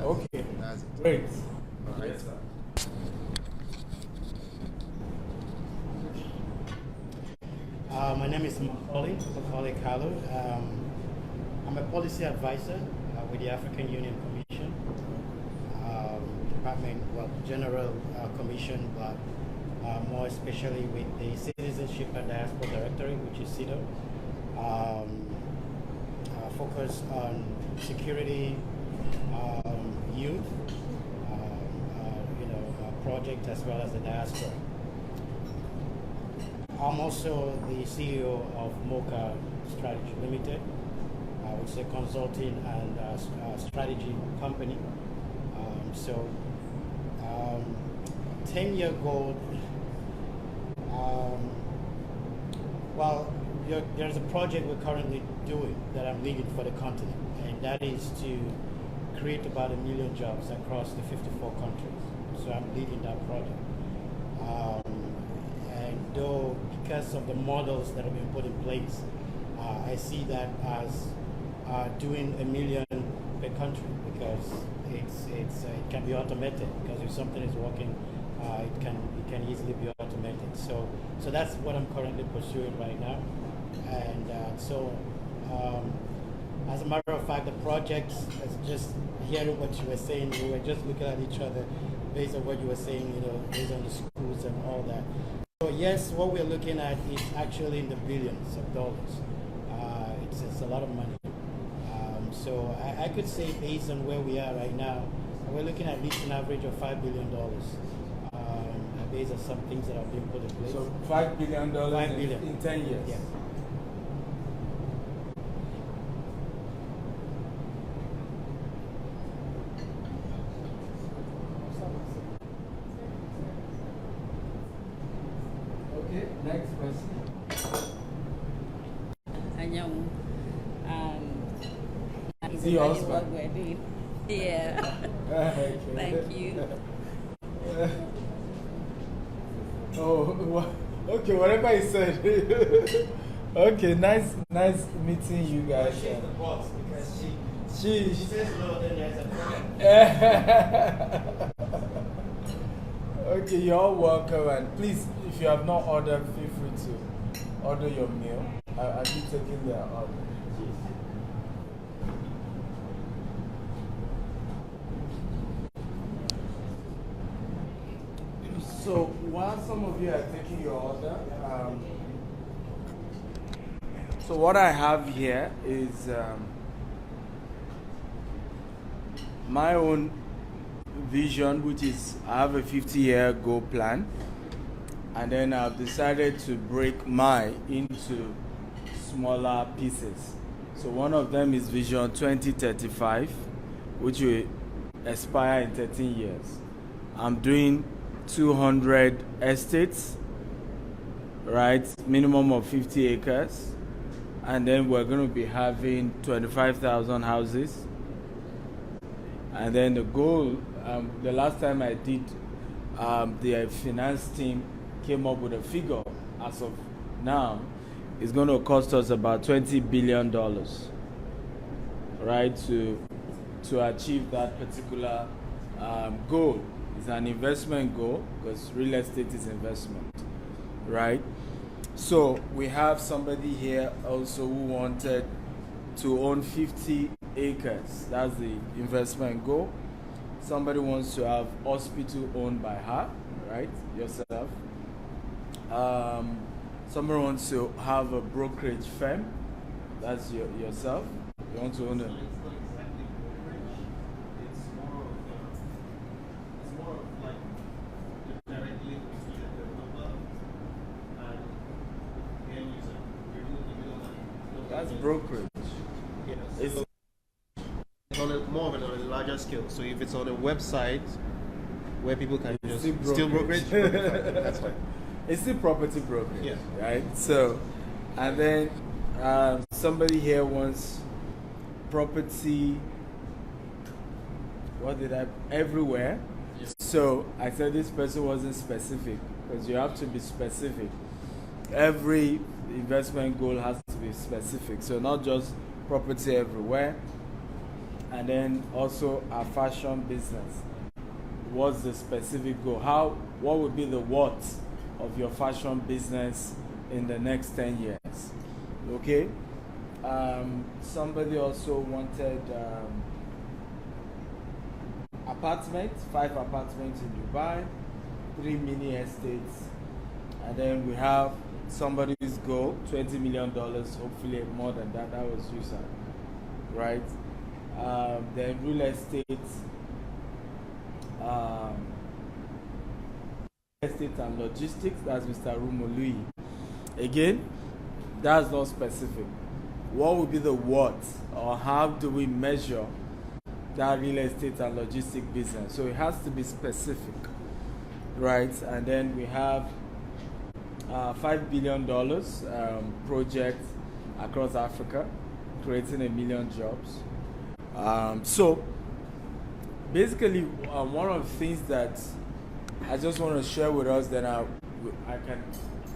Okay, That's it. great. All right. Yes, sir. My name is Macaulay Kalu. I'm a policy advisor with the African Union Commission, General Commission, but more especially with the Citizenship and Diaspora Directorate, which is CIDO. Focus on security, youth, project as well as the diaspora. I'm also the CEO of MOCA Strategy Limited, which is a consulting and strategy company. 10-year goal. There's a project we're currently doing that I'm leading for the continent, and that is to create about 1 million jobs across the 54 countries. So I'm leading that project. And though, because of the models that have been put in place, I see that as doing 1 million per country, because it can be automated. Because if something is working, it can easily be automated. So that's what I'm currently pursuing right now. And as a matter of fact, the project is just hearing what you were saying. We were just looking at each other based on what you were saying, based on the schools and all that. So yes, what we're looking at is actually in the billions of dollars. It's a lot of money. So I could say based on where we are right now, we're looking at least an average of $5 billion based on some things that are being put in place. So $5 billion $5 billion. in 10 years. Yes. Okay, next question. Anyong, See your husband? what we're doing. Yeah. Okay. Thank you. Okay, whatever he said. Okay, nice meeting you guys. She's the boss because She says no, then there's a problem. Okay, you're all welcome, and please, if you have not ordered, feel free to order your meal. I'll be taking their order. So while some of you are taking your order, so what I have here is my own vision, which is I have a 50-year goal plan, and then I've decided to break mine into smaller pieces. So one of them is Vision 2035, which will expire in 13 years. I'm doing 200 estates, right? Minimum of 50 acres. And then we're going to be having 25,000 houses. And then the goal, the last time I did, the finance team came up with a figure as of now. It's going to cost us about $20 billion, right, to achieve that particular goal. It's an investment goal because real estate is investment, right? So we have somebody here also who wanted to own 50 acres. That's the investment goal. Somebody wants to have hospital owned by her, right? Yourself. Somebody wants to have a brokerage firm. That's yourself. You want to own a... That's brokerage. Yeah, it's on more of a larger scale. So if it's on a website where people can just still brokerage, that's fine. It's still property brokerage, Yeah. right? So, and then somebody here wants property. Everywhere. Yes. So I said this person wasn't specific because you have to be specific. Every investment goal has to be specific. So not just property everywhere. and then also our fashion business. What's the specific goal? What would be the what of your fashion business in the next 10 years? Okay. Somebody also wanted 5 apartments in Dubai, 3 mini estates, and then we have somebody's goal, $20 million, hopefully more than that. That was you, sir. Right? Then real estate, and logistics, that's Mr. Rumolui. Again, that's not specific. What would be the what, or how do we measure that real estate and logistic business? So it has to be specific, right? And then we have $5 billion project across Africa, creating 1 million jobs. So basically, one of the things that I just want to share with us, then I can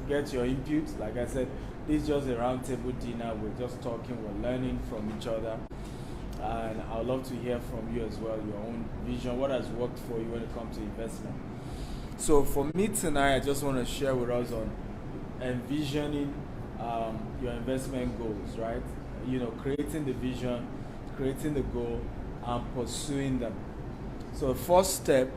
get your input. Like I said, this is just a roundtable dinner. We're just talking, we're learning from each other. And I would love to hear from you as well, your own vision, what has worked for you when it comes to investment. So for me tonight, I just want to share with us on envisioning your investment goals, right? You know, creating the vision, creating the goal, and pursuing them. So the first step,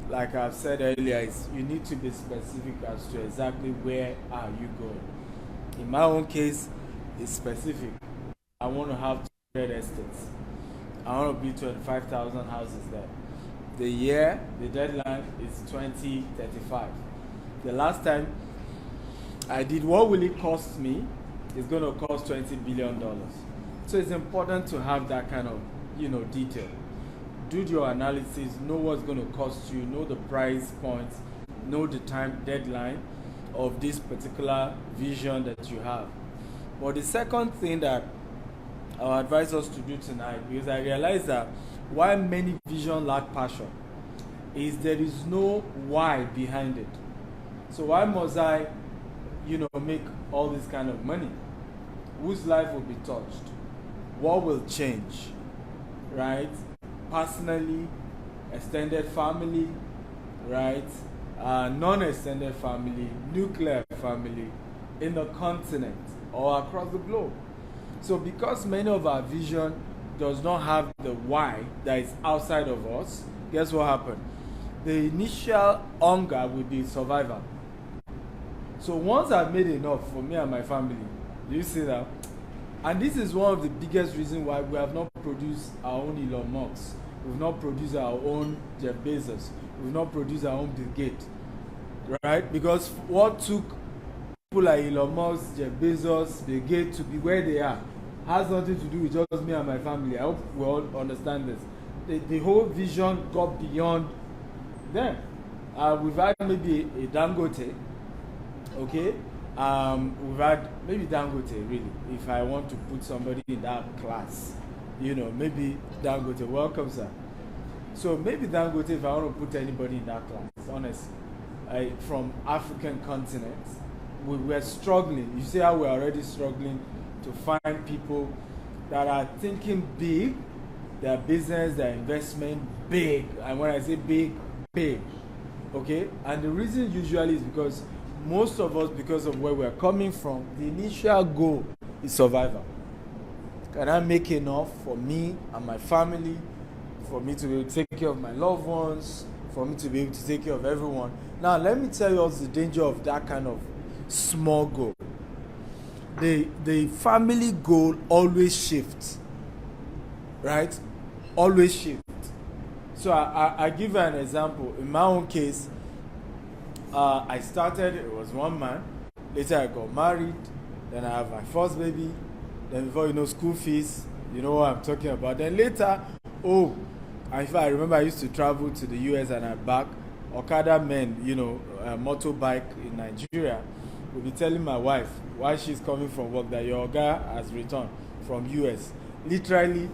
like I've said earlier, is you need to be specific as to exactly where are you going. In my own case, it's specific. I want to have 200 estates. I want to build 25,000 houses there. The deadline is 2035. The last time I did, what will it cost me? It's going to cost $20 billion. So it's important to have that kind of, detail. Do your analysis, know what's going to cost you, know the price points, know the time deadline of this particular vision that you have. But the second thing that I'll advise us to do tonight, because I realize that why many vision lack passion, is there is no why behind it. So why must I, make all this kind of money? Whose life will be touched? What will change? Right? Personally, extended family, right? Non-extended family, nuclear family, in the continent or across the globe. So because many of our vision does not have the why that is outside of us, guess what happened? The initial hunger will be survival. So once I've made enough for me and my family, do you see that? And this is one of the biggest reasons why we have not produced our own Elon Musk. We've not produced our own Jeff Bezos. We've not produced our own Bill Gates. Right? Because what took people like Elon Musk, Jeff Bezos, Bill Gates to be where they are has nothing to do with just me and my family. I hope we all understand this. The whole vision got beyond them. We've had maybe a Dangote, okay? We've had maybe Dangote, really, if I want to put somebody in that class. Maybe Dangote. Welcome, sir. So maybe Dangote, if I want to put anybody in that class, honestly, from African continent, we're struggling. You see how we're already struggling to find people that are thinking big, their business, their investment, big. And when I say big, big. Okay? And the reason usually is because most of us, because of where we're coming from, the initial goal is survival. Can I make enough for me and my family, for me to be able to take care of my loved ones, for me to be able to take care of everyone? Now, let me tell you what's the danger of that kind of small goal. The family goal always shifts, right? Always shifts. So I give you an example. In my own case, I started, it was one man. Later I got married. Then I have my first baby. Then before school fees, you know what I'm talking about. Then later, if I remember, I used to travel to the US and I'm back. Okada men, motorbike in Nigeria, will be telling my wife while she's coming from work that your guy has returned from US. Literally,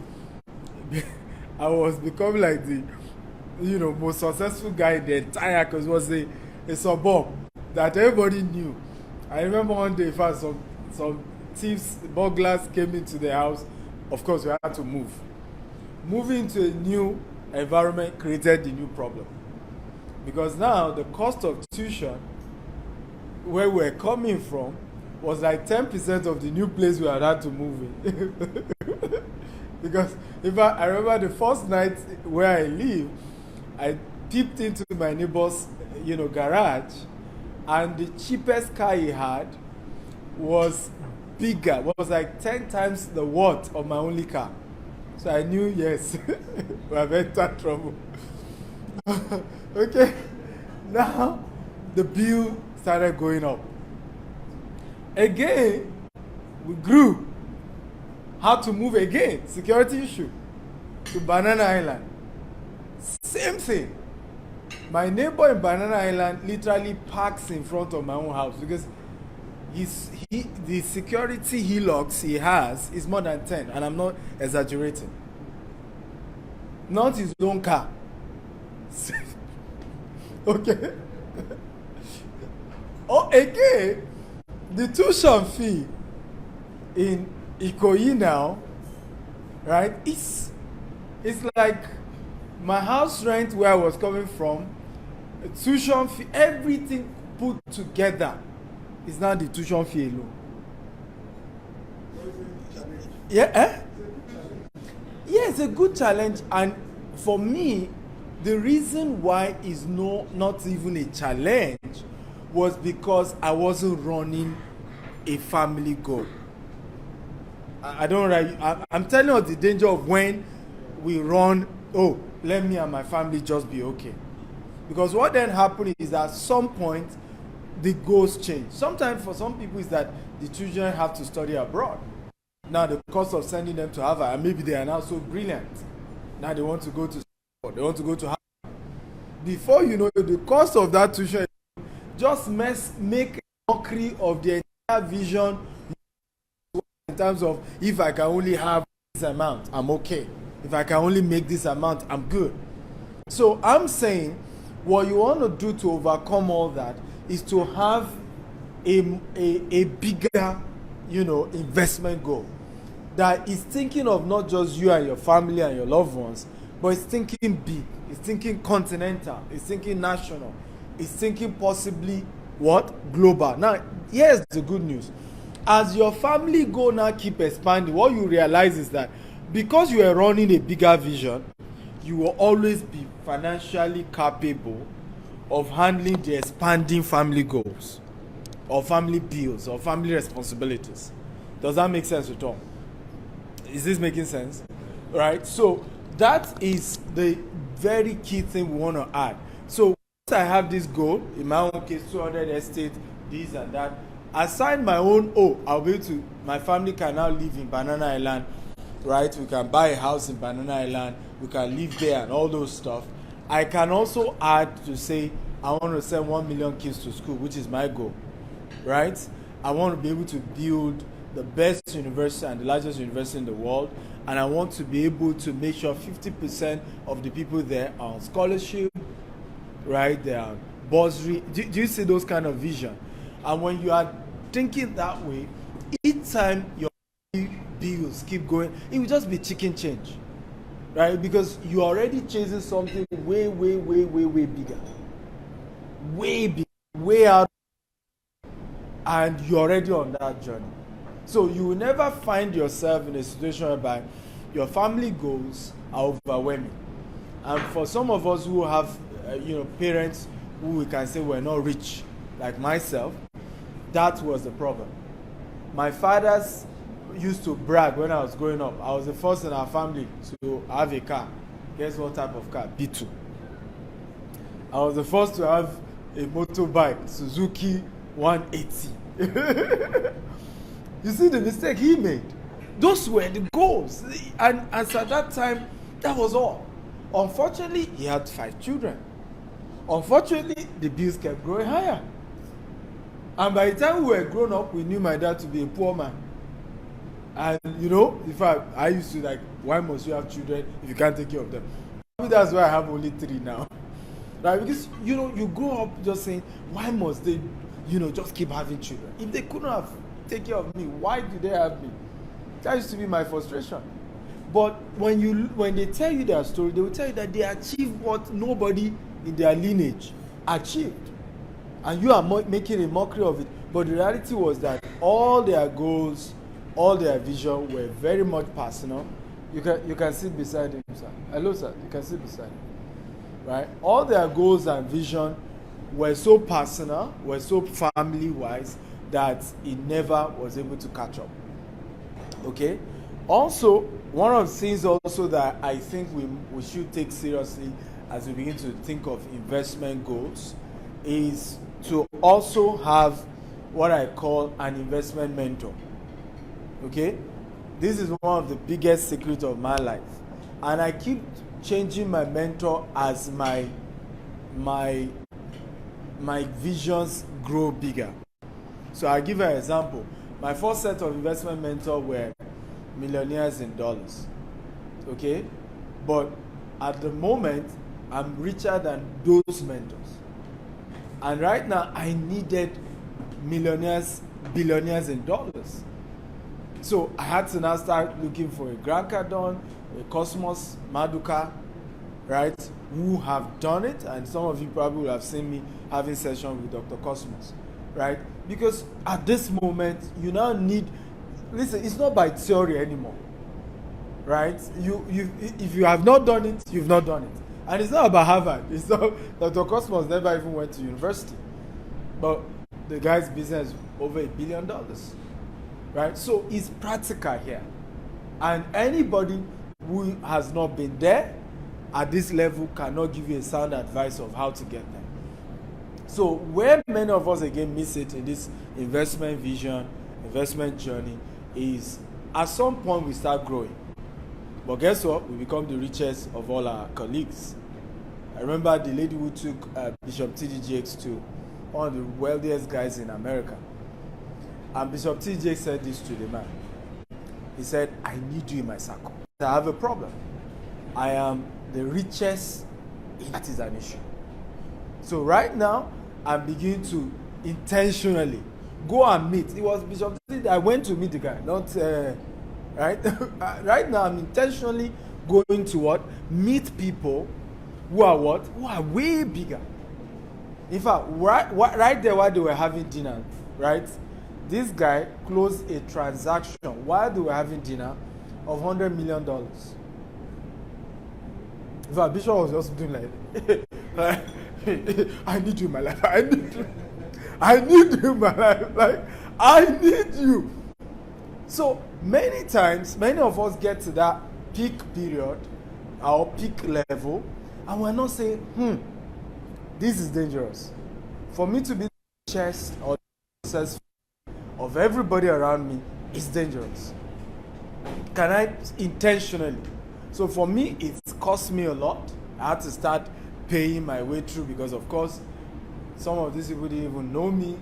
I was becoming like the, most successful guy in the entire, because it was a suburb that everybody knew. I remember one day, in fact, some thieves, burglars came into the house. Of course, we had to move. moving to a new environment created the new problem. Because now the cost of tuition where we're coming from was like 10% of the new place we had to move in. Because I remember the first night where I lived, I peeped into my neighbor's, garage, and the cheapest car he had was bigger, was like 10 times the worth of my only car. So I knew, yes, we have entered trouble. Okay, now the bill started going up. Again, we grew. Had to move again, security issue, to Banana Island. Same thing. My neighbor in Banana Island literally parks in front of my own house because the security he locks he has is more than 10, and I'm not exaggerating. Not his own car. Okay. Oh, again, the tuition fee in Ikoyi now, right? It's like my house rent where I was coming from, tuition fee, everything put together is now the tuition fee alone. Yeah, yeah, it's a good challenge, and for me, the reason why it's not even a challenge was because I wasn't running a family goal. I'm telling you the danger of when we run, let me and my family just be okay. Because what then happens is that at some point, the goals change. Sometimes for some people is that the children have to study abroad. Now the cost of sending them to Harvard, and maybe they are now so brilliant. Now they want to go to school, they want to go to Harvard. Before you know, the cost of that tuition just make a mockery of the entire vision in terms of if I can only have this amount, I'm okay. If I can only make this amount, I'm good. So I'm saying what you want to do to overcome all that is to have a bigger, investment goal that is thinking of not just you and your family and your loved ones, but it's thinking big, it's thinking continental, it's thinking national, it's thinking possibly global. Now, here's the good news. As your family goal now keep expanding, what you realize is that because you are running a bigger vision, you will always be financially capable of handling the expanding family goals or family bills or family responsibilities. Does that make sense at all? Is this making sense? Right? So that is the very key thing we want to add. So once I have this goal, in my own case, 200 estate, this and that, aside my own, I'll be able to, my family can now live in Banana Island, right? We can buy a house in Banana Island, we can live there and all those stuff. I can also add to say, I want to send 1 million kids to school, which is my goal, right? I want to be able to build the best university and the largest university in the world, and I want to be able to make sure 50% of the people there are on scholarship, right? They are bursary. Do you see those kind of vision? And when you are thinking that way, each time your bills keep going, it will just be chicken change, right? Because you're already chasing something way, way, way, way, way bigger. Way bigger, way out, and you're already on that journey. So you will never find yourself in a situation whereby your family goals are overwhelming. And for some of us who have, parents who we can say were not rich, like myself, that was the problem. My fathers used to brag when I was growing up. I was the first in our family to have a car. Guess what type of car? B2. I was the first to have a motorbike, Suzuki 180. You see the mistake he made? Those were the goals. And as at that time, that was all. Unfortunately, he had 5 children. Unfortunately, the bills kept growing higher. And by the time we were grown up, we knew my dad to be a poor man. And in fact, I used to why must you have children if you can't take care of them? Maybe that's why I have only 3 now. Right? Because, you grow up just saying, why must they, just keep having children? If they couldn't have taken care of me, why do they have me? That used to be my frustration. But when they tell you their story, they will tell you that they achieved what nobody in their lineage achieved. And you are making a mockery of it. But the reality was that all their goals, all their vision were very much personal. You can sit beside him, sir. Hello, sir. You can sit beside him. Right? All their goals and vision were so personal, were so family-wise, that he never was able to catch up. Okay? Also, one of the things also that I think we should take seriously as we begin to think of investment goals is to also have what I call an investment mentor. Okay? This is one of the biggest secrets of my life. And I keep changing my mentor as my visions grow bigger. So I'll give you an example. My first set of investment mentors were millionaires in dollars. Okay? But at the moment, I'm richer than those mentors. And right now, I needed millionaires, billionaires in dollars. So I had to now start looking for a Grant Cardone, a Cosmos, Maduka, right, who have done it. And some of you probably will have seen me having sessions with Dr. Cosmos, right? Because at this moment, you now need, listen, it's not by theory anymore, right? If you have not done it, you've not done it. And it's not about Harvard. It's not, Dr. Cosmos never even went to university. But the guy's business is over $1 billion, right? So it's practical here. And anybody who has not been there at this level cannot give you a sound advice of how to get there. So where many of us again miss it in this investment vision, investment journey is at some point we start growing. But guess what? We become the richest of all our colleagues. I remember the lady who took Bishop T.D. Jakes to one of the wealthiest guys in America. And Bishop T.D. Jakes said this to the man. He said, I need you in my circle. I have a problem. I am the richest. That is an issue. So right now, I'm beginning to intentionally go and meet. It was Bishop T.D. I went to meet the guy, not... right? Right now, I'm intentionally going to what? Meet people who are what? Who are way bigger. In fact, right there while they were having dinner, right? This guy closed a transaction while they were having dinner of $100 million. In fact, Bishop was just doing like, I need you in my life. I need you in my life. Like, I need you. So many times, many of us get to that peak period, our peak level, and we're not saying, this is dangerous. For me to be the richest or successful of everybody around me is dangerous. Can I intentionally? So for me, it's cost me a lot. I had to start paying my way through because, of course, some of these people didn't even know me.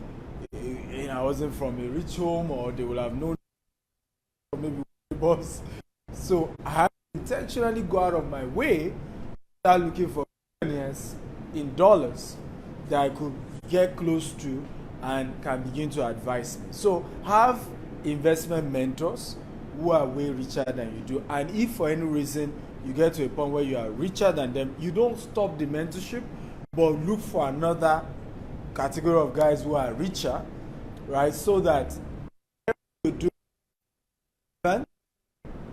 I wasn't from a rich home, or they would have known maybe boss. So I had to intentionally go out of my way, start looking for millionaires in dollars that I could get close to and can begin to advise me. So have investment mentors who are way richer than you do. And if for any reason you get to a point where you are richer than them, you don't stop the mentorship, but look for another category of guys who are richer, right? So that you do.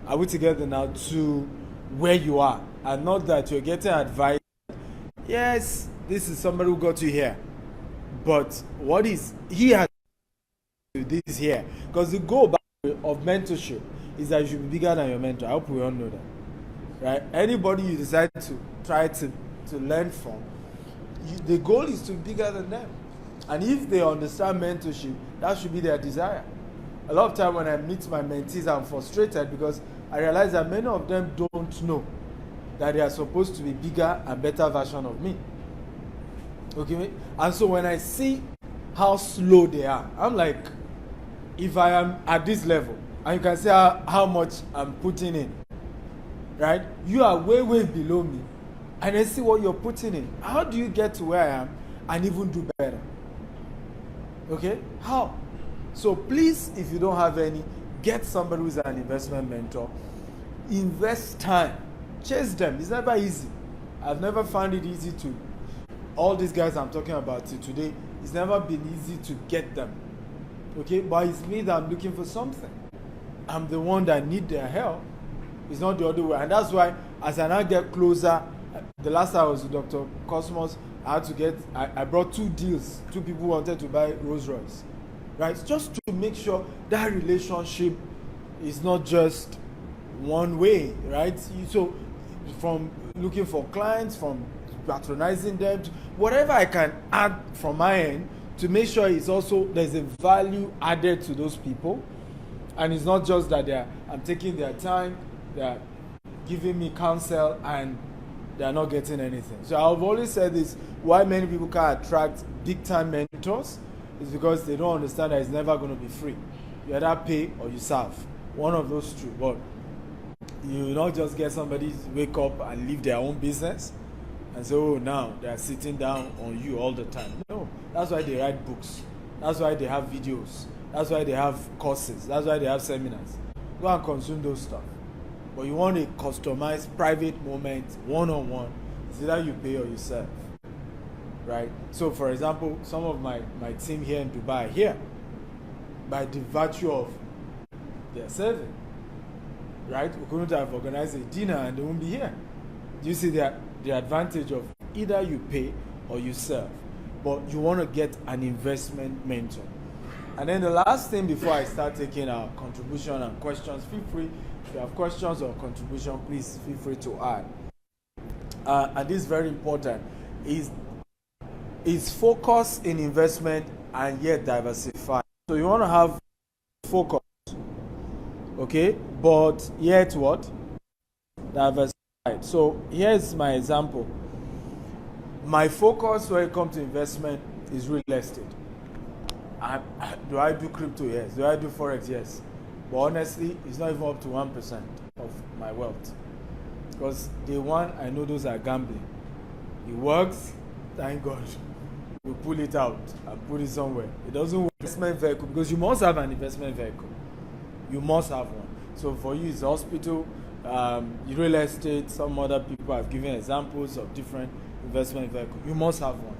Are we together now to where you are, and not that you're getting advice? Yes, this is somebody who got you here, but what is he has to do this here? Because the goal of mentorship is that you should be bigger than your mentor. I hope we all know that, right? Anybody you decide to try to learn from, the goal is to be bigger than them. And if they understand mentorship, that should be their desire. A lot of time when I meet my mentees, I'm frustrated because I realize that many of them don't know that they are supposed to be bigger and better version of me. Okay? And so when I see how slow they are, I'm like, if I am at this level, and you can see how much I'm putting in, right? You are way, way below me, and I see what you're putting in. How do you get to where I am and even do better? Okay? How? So please, if you don't have any, get somebody who's an investment mentor invest time, chase them. It's never easy. I've never found it easy to, all these guys I'm talking about today, it's never been easy to get them. Okay, but it's me that I'm looking for something. I'm the one that need their help. It's not the other way. And that's why as I now get closer, the last time I was with Dr. Cosmos, I had to get, I brought 2 deals. 2 people wanted to buy Rolls Royce. Right? Just to make sure that relationship is not just one way, right? So from looking for clients, from patronizing them, whatever I can add from my end to make sure it's also, there's a value added to those people. And it's not just that I'm taking their time, they're giving me counsel and they're not getting anything. So I've always said this, why many people can't attract big time mentors is because they don't understand that it's never going to be free. You either pay or you serve. One of those two. But you will not just get somebody to wake up and leave their own business and say, oh, now they're sitting down on you all the time. No, that's why they write books. That's why they have videos. That's why they have courses. That's why they have seminars. Go and consume those stuff. But you want a customized private moment, one-on-one. It's either you pay or you serve. Right? So, for example, some of my team here in Dubai, here, by the virtue of their serving, right? We couldn't have organized a dinner and they won't be here. Do you see the advantage of either you pay or you serve? But you want to get an investment mentor. And then the last thing before I start taking our contribution and questions, feel free, if you have questions or contribution, please feel free to add. And this is very important, is focus in investment and yet diversify. So you want to have focus, okay, but yet what? Diversified. So here's my example. My focus when it comes to investment is real estate. Do I do crypto? Yes. Do I do forex? Yes. But honestly, it's not even up to 1% of my wealth. Because day one, I know those are gambling. It works, thank God. We pull it out and put it somewhere. It doesn't work. Investment vehicle, because you must have an investment vehicle. You must have one. So for you, it's hospital, real estate. Some other people have given examples of different investment vehicles. You must have one.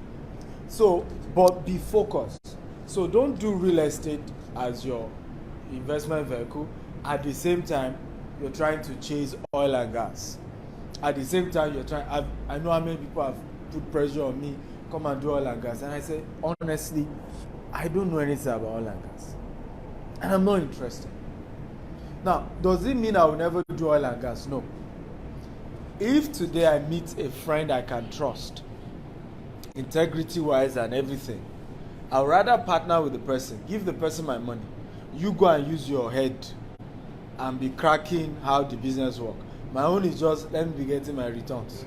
So, but be focused. So don't do real estate as your investment vehicle. At the same time, you're trying to chase oil and gas. At the same time, you're trying. I know how many people have put pressure on me, come and do oil and gas. And I say, honestly, I don't know anything about oil and gas. And I'm not interested. Now, does it mean I will never do oil and gas? No. If today I meet a friend I can trust, integrity-wise and everything, I'd rather partner with the person, give the person my money. You go and use your head and be cracking how the business works. My own is just, let me be getting my returns.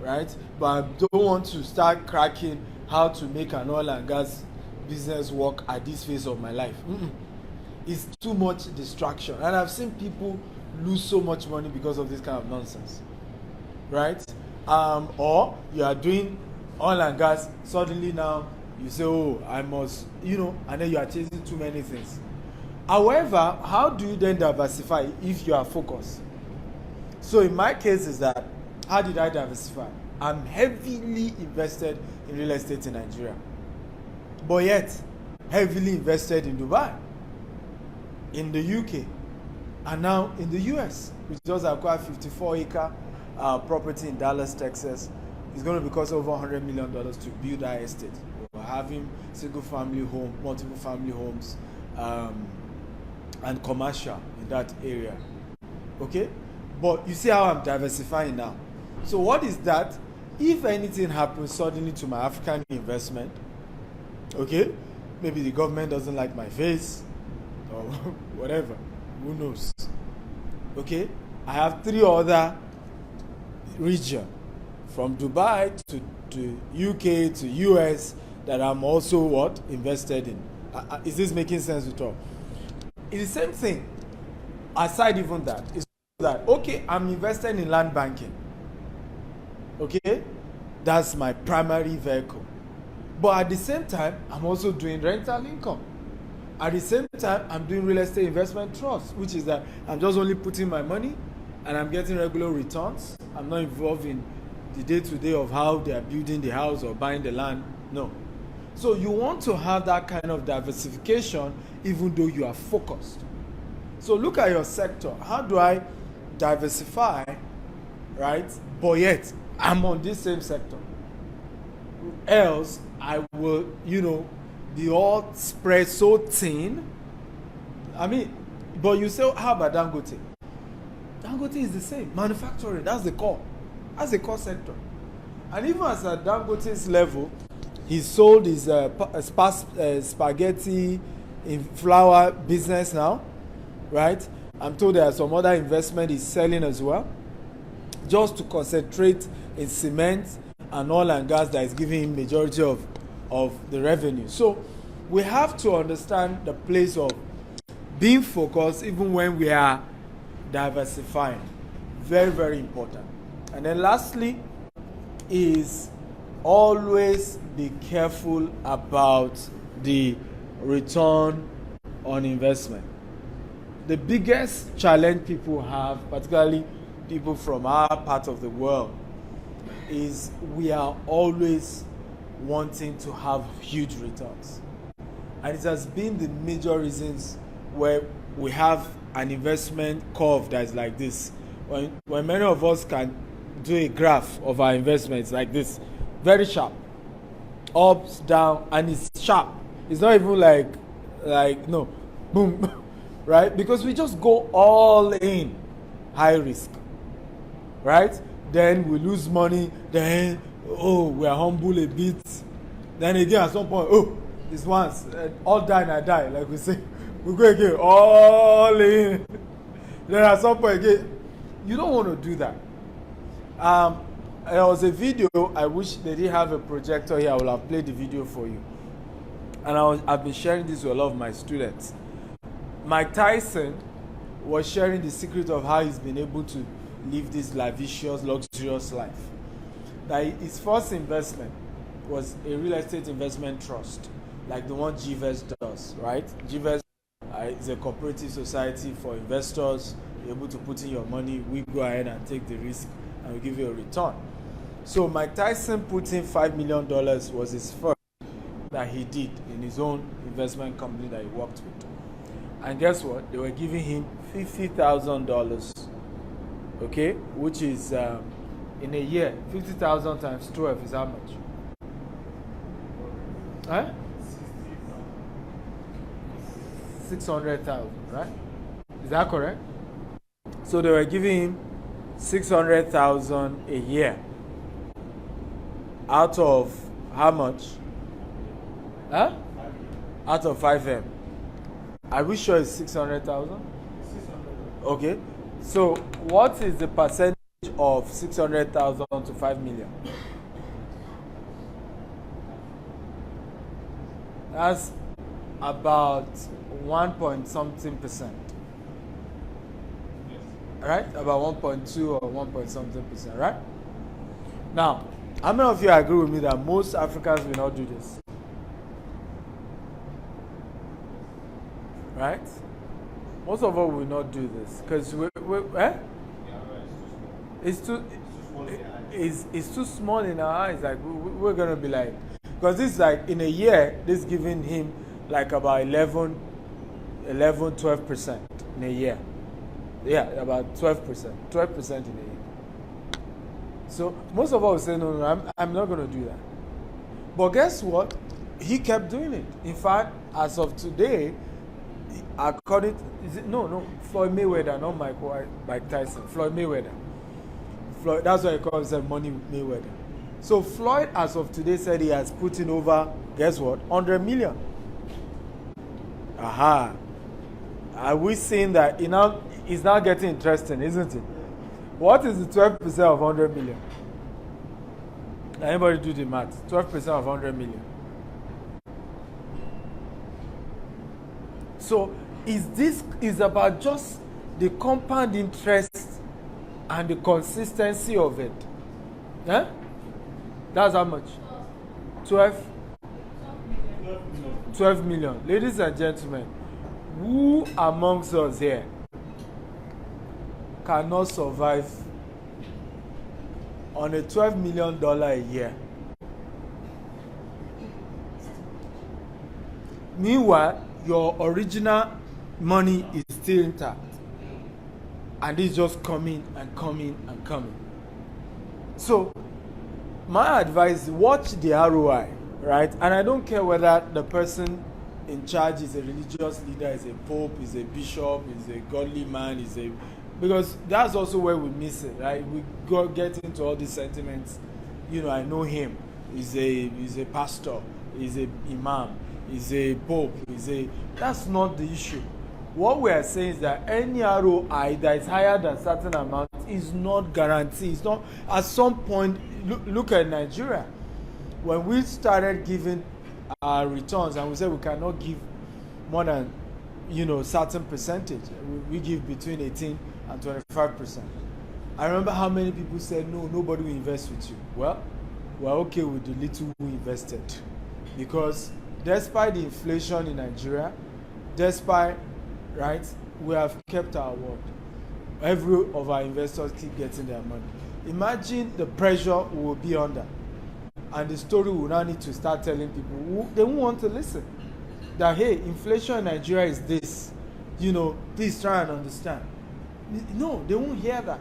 Right? But I don't want to start cracking how to make an oil and gas business work at this phase of my life. It's too much distraction. And I've seen people lose so much money because of this kind of nonsense. Right? Or you are doing oil and gas, suddenly now you say, oh, I must, and then you are chasing too many things. However, how do you then diversify if you are focused? So in my case is that, how did I diversify? I'm heavily invested in real estate in Nigeria, but yet heavily invested in Dubai, in the UK, and now in the US. We just acquired 54-acre property in Dallas, Texas. It's going to cost over $100 million to build that estate. We're having single-family home, multiple-family homes, and commercial in that area. Okay? But you see how I'm diversifying now. So what is that? If anything happens suddenly to my African investment, okay, maybe the government doesn't like my face or whatever, who knows? Okay? I have 3 other regions, from Dubai to UK to US, that I'm also invested in. Is this making sense at all? It's the same thing. Aside even that, is that okay? I'm invested in land banking. Okay, that's my primary vehicle. But at the same time, I'm also doing rental income. At the same time, I'm doing real estate investment trust, which is that I'm just only putting my money and I'm getting regular returns. I'm not involved in the day-to-day of how they are building the house or buying the land. No. So you want to have that kind of diversification even though you are focused. So look at your sector. How do I diversify, right? But yet, I'm on this same sector. Else, I will, be all spread so thin. I mean, but you say, how about Dangote? Dangote is the same. Manufacturing, that's the core. That's the core sector. And even as at Dangote's level, he sold his spaghetti in flour business now, right? I'm told there are some other investment he's selling as well, just to concentrate in cement and oil and gas that is giving him majority of the revenue. So we have to understand the place of being focused even when we are diversifying. Very, very important. And then lastly is always be careful about the return on investment. The biggest challenge people have, particularly people from our part of the world, is we are always wanting to have huge returns. And it has been the major reasons where we have an investment curve that is like this. When many of us can do a graph of our investments like this, very sharp, ups, down, and it's sharp. It's not even like no, boom, right? Because we just go all in, high risk, right? Then we lose money, then, we are humble a bit. Then again, at some point, this once, all die and I die, like we say. We go again, all in. Then at some point again, you don't want to do that. There was a video, I wish they didn't have a projector here, I will have played the video for you. And I've been sharing this with a lot of my students. Mike Tyson was sharing the secret of how he's been able to live this lavish, luxurious life. That his first investment was a real estate investment trust, like the one Gvest does, right? Gvest is a cooperative society for investors. You're able to put in your money, we go ahead and take the risk, and we give you a return. So Mike Tyson put in $5 million was his first that he did in his own investment company that he worked with. And guess what? They were giving him $50,000, okay? Which is, in a year, 50,000 times 12 is how much? Huh? 600,000, right? Is that correct? So they were giving him 600,000 a year. Out of how much? Huh? Out of 5M. Are we sure it's 600,000? 600. Okay. So what is the percentage of 600,000 to 5 million? That's about 1 point something percent. Right? About 1.2 or 1 point something percent, right? Now, how many of you agree with me that most Africans will not do this? Right? Most of us will not do this because it's too small in our eyes. Like we're gonna be like, because this is like in a year, this is giving him like about 12% in a year. Yeah, about 12%. 12% in a year. So most of us will say, no, I'm not going to do that. But guess what? He kept doing it. In fact, as of today, according to, Floyd Mayweather, not Mike Tyson. Floyd Mayweather. That's why he calls himself Money Mayweather. So Floyd, as of today, said he has put in over, guess what? 100 million. Aha. Are we seeing that it's now getting interesting, isn't it? What is the 12% of 100 million? Anybody do the math? 12% of 100 million. So is about just the compound interest and the consistency of it. Yeah? That's how much? 12 million. Ladies and gentlemen, who amongst us here cannot survive on a $12 million a year. Meanwhile, your original money is still intact. And it's just coming and coming and coming. So, my advice is watch the ROI, right? And I don't care whether the person in charge is a religious leader, is a pope, is a bishop, is a godly man, because that's also where we miss it, right? We get into all these sentiments. I know him. He's a pastor. He's a imam. He's a pope. That's not the issue. What we are saying is that any ROI that is higher than a certain amount is not guaranteed. It's not. At some point, look at Nigeria. When we started giving our returns and we said we cannot give more than certain percentage, we give between 18 and 25%. I remember how many people said no, nobody will invest with you. Well, we're okay with the little we invested, because despite the inflation in Nigeria, we have kept our word. Every of our investors keep getting their money. Imagine the pressure we will be under, and the story will now need to start telling people they won't want to listen. That hey, inflation in Nigeria is this. Please try and understand. No, they won't hear that.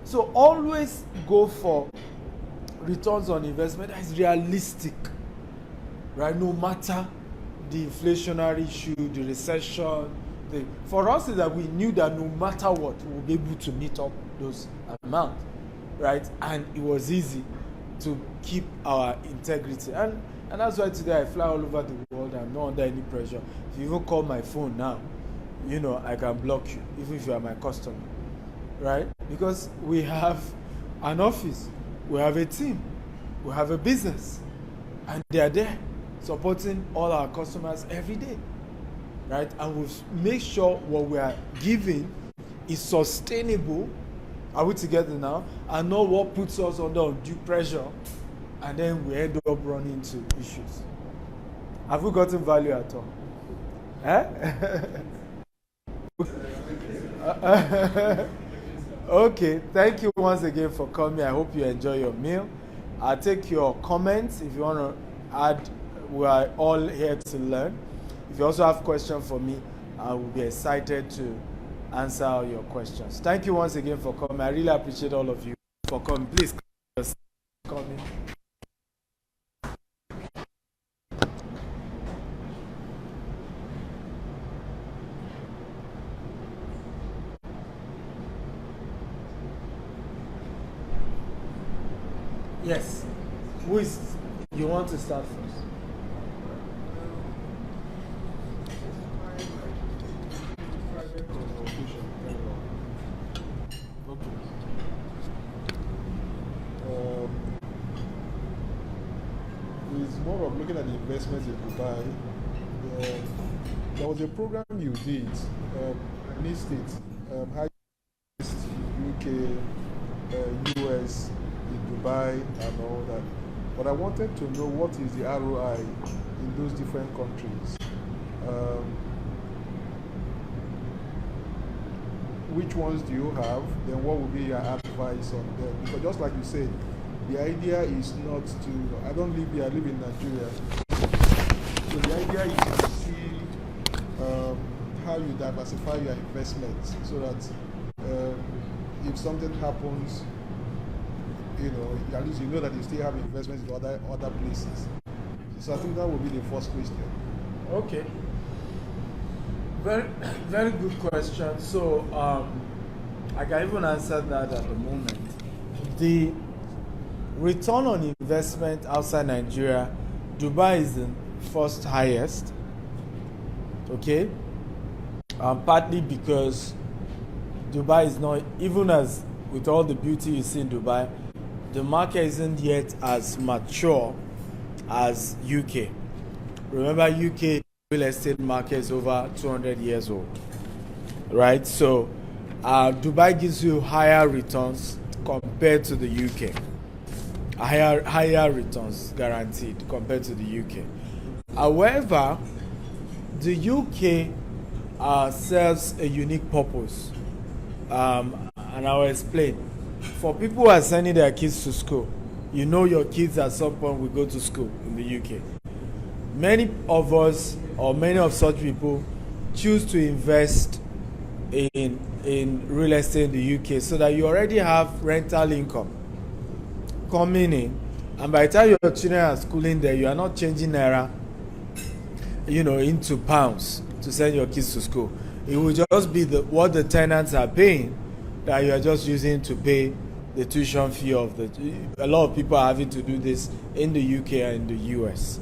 So always go for returns on investment that is realistic, right? No matter the inflationary issue, the recession. For us is that we knew that no matter what, we will be able to meet up those amounts, right? And it was easy to keep our integrity. And that's why today I fly all over the world. I'm not under any pressure. If you even call my phone now, I can block you, even if you are my customer, right? Because we have an office, we have a team, we have a business, and they are there supporting all our customers every day, right? And we make sure what we are giving is sustainable. Are we together now? And not what puts us under undue pressure, and then we end up running into issues. Have we gotten value at all? Okay, thank you once again for coming. I hope you enjoy your meal. I'll take your comments if you want to add. We are all here to learn. If you also have questions for me, I will be excited to answer all your questions. Thank you once again for coming. I really appreciate all of you for coming. Please come in. Yes. Who is you want to start first? It's more of looking at the investments in Dubai. There was a program you did, missed it, high UK, US, in Dubai, and all that. But I wanted to know what is the ROI in those different countries. Which ones do you have? Then what would be your advice on them? Because just like you said, the idea is not to, I don't live here, I live in Nigeria. So the idea is to see how you diversify your investments so that if something happens, at least you know that you still have investments in other places. So I think that would be the first question. Okay. Very, very good question. So I can even answer that at the moment. The return on investment outside Nigeria, Dubai is the first highest. Okay? Partly because Dubai is not, even as with all the beauty you see in Dubai, the market isn't yet as mature as UK. Remember, UK real estate market is over 200 years old, right? So Dubai gives you higher returns compared to the UK. Higher returns guaranteed compared to the UK. However, the UK serves a unique purpose. and I'll explain. For people who are sending their kids to school, you know your kids at some point will go to school in the UK. Many of us, or many of such people, choose to invest in real estate in the UK so that you already have rental income coming in, and by the time your children are schooling there, you are not changing naira, into pounds to send your kids to school. It will just be what the tenants are paying that you are just using to pay the tuition fee of a lot of people are having to do this in the UK and in the US,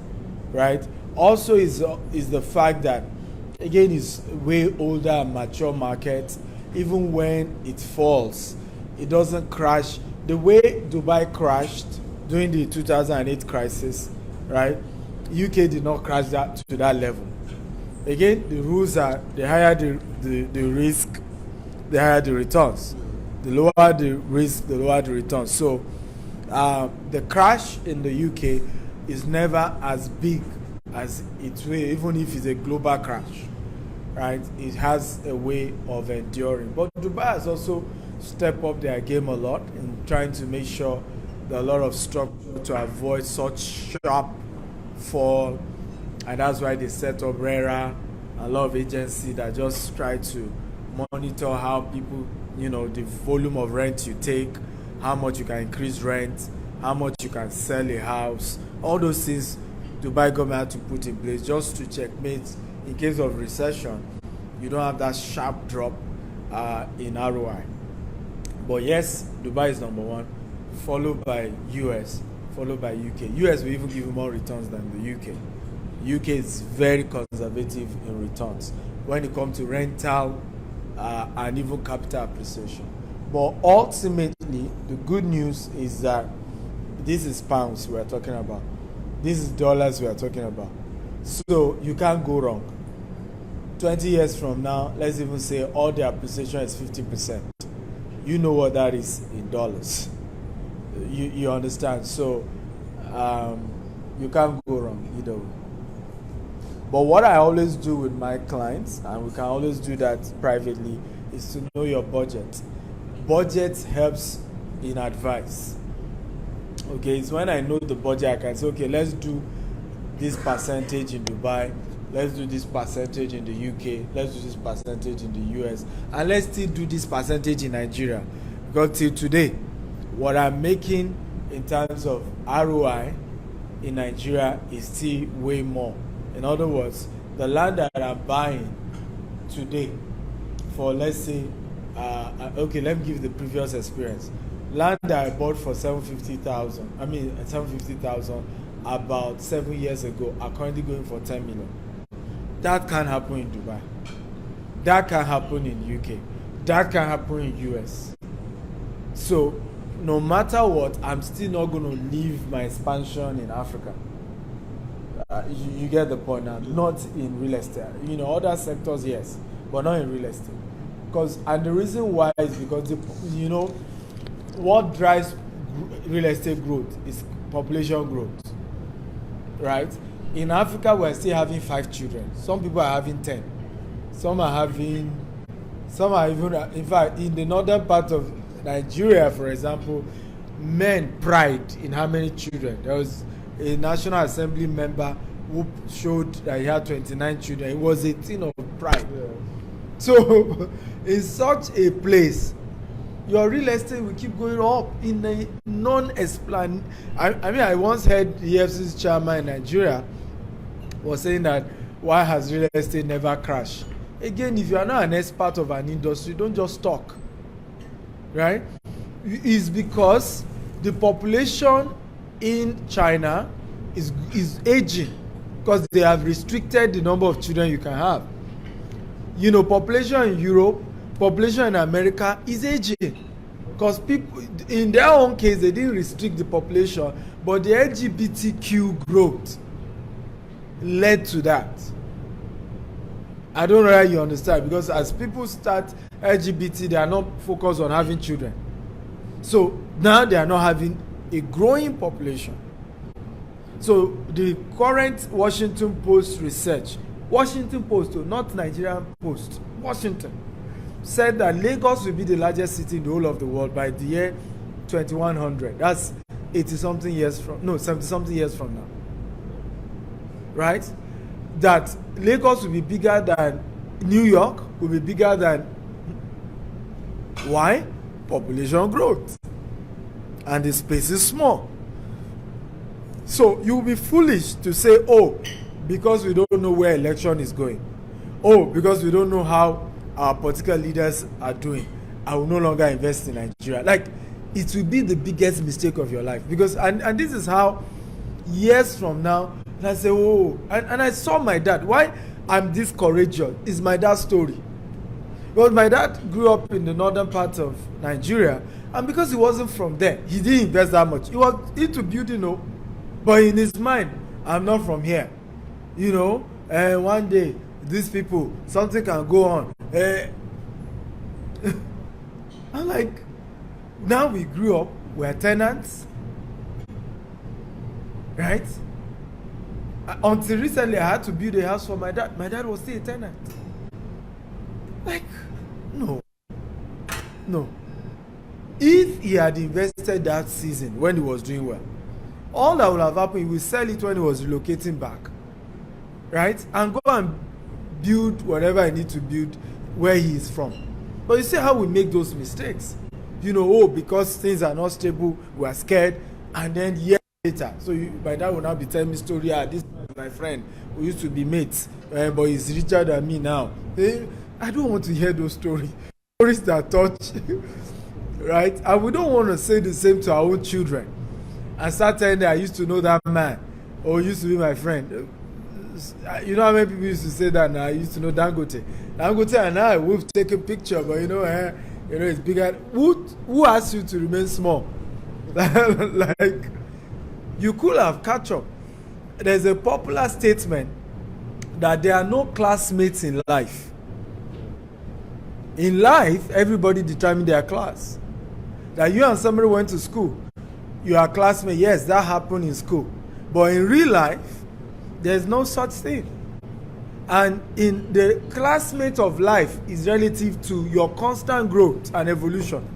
right? Also is the fact that, again, it's way older and mature market. Even when it falls, it doesn't crash the way Dubai crashed during the 2008 crisis, right? UK did not crash that to that level. Again, the rules are, the higher the risk, the higher the returns. The lower the risk, the lower the returns. So the crash in the UK is never as big as it will, even if it's a global crash, right? It has a way of enduring. But Dubai has also stepped up their game a lot in trying to make sure there are a lot of structure to avoid such sharp fall, and that's why they set up RERA, a lot of agencies that just try to monitor how people, the volume of rent you take, how much you can increase rent, how much you can sell a house. All those things Dubai government had to put in place just to checkmate in case of recession. You don't have that sharp drop in ROI. But yes, Dubai is number one, followed by US, followed by UK. US will even give you more returns than the UK. UK is very conservative in returns when it comes to rental and even capital appreciation. But ultimately, the good news is that this is pounds we are talking about. This is dollars we are talking about. So you can't go wrong. 20 years from now, let's even say all the appreciation is 50%. You know what that is in dollars. You understand? So you can't go wrong either way. But what I always do with my clients, and we can always do that privately, is to know your budget. Budget helps in advice. Okay, it's when I know the budget, I can say, okay, let's do this percentage in Dubai, let's do this percentage in the UK, let's do this percentage in the US, and let's still do this percentage in Nigeria. Because till today, what I'm making in terms of ROI in Nigeria is still way more. In other words, the land that I'm buying today for, let's say, okay, let me give the previous experience. Land that I bought for 750,000 about 7 years ago are currently going for 10 million. That can happen in Dubai. That can happen in UK. That can happen in US. So no matter what, I'm still not going to leave my expansion in Africa. You get the point now. Not in real estate. Other sectors, yes, but not in real estate. And the reason why is because what drives real estate growth is population growth, right? In Africa, we're still having 5 children. Some people are having 10. Some are even, in fact, in the northern part of Nigeria, for example, men pride in how many children. There was a National Assembly member who showed that he had 29 children. It was a thing of pride. Yeah. So, in such a place, your real estate will keep going up in a non-explain. I once heard the EFC's chairman in Nigeria was saying that why has real estate never crashed? Again, if you are not an expert of an industry, don't just talk, right? It's because the population in China is aging because they have restricted the number of children you can have. Population in Europe, population in America is aging because people, in their own case, they didn't restrict the population, but the LGBTQ growth led to that. I don't know how you understand, because as people start LGBT, they are not focused on having children. So now they are not having a growing population. So the current Washington Post research, Washington Post, not Nigerian Post, Washington, said that Lagos will be the largest city in the whole of the world by the year 2100. That's 70 something years from now. Right? That Lagos will be bigger than New York, will be bigger than. Why? Population growth. And the space is small. So you will be foolish to say, oh, because we don't know where election is going. Oh, because we don't know how our political leaders are doing, I will no longer invest in Nigeria. Like, it will be the biggest mistake of your life. Because, and this is how, years from now, and I say, oh, and I saw my dad. Why I'm this courageous is my dad's story. Because my dad grew up in the northern part of Nigeria, and because he wasn't from there, he didn't invest that much. He was into building, but in his mind, I'm not from here. And one day, these people, something can go on. I'm like, now we grew up, we're tenants, right? Until recently, I had to build a house for my dad. My dad was still a tenant. Like, no. If he had invested that season when he was doing well, all that would have happened, he would sell it when he was relocating back, right? And go and build whatever he needs to build where he is from. But you see how we make those mistakes. Because things are not stable, we are scared, and then years later, so my dad will now be telling me story, this is my friend, we used to be mates, but he's richer than me now. I don't want to hear those stories that touch, right? And we don't want to say the same to our own children and start telling them, I used to know that man, or used to be my friend. You know how many people used to say that now? I used to know Dangote and I, we've taken a picture, but it's bigger. Who asked you to remain small? Like, you could have catch up. There's a popular statement that there are no classmates in life. In life, everybody determines their class. That you and somebody went to school, you are classmates. Yes, that happened in school. But in real life, there's no such thing. And in the classmate of life is relative to your constant growth and evolution.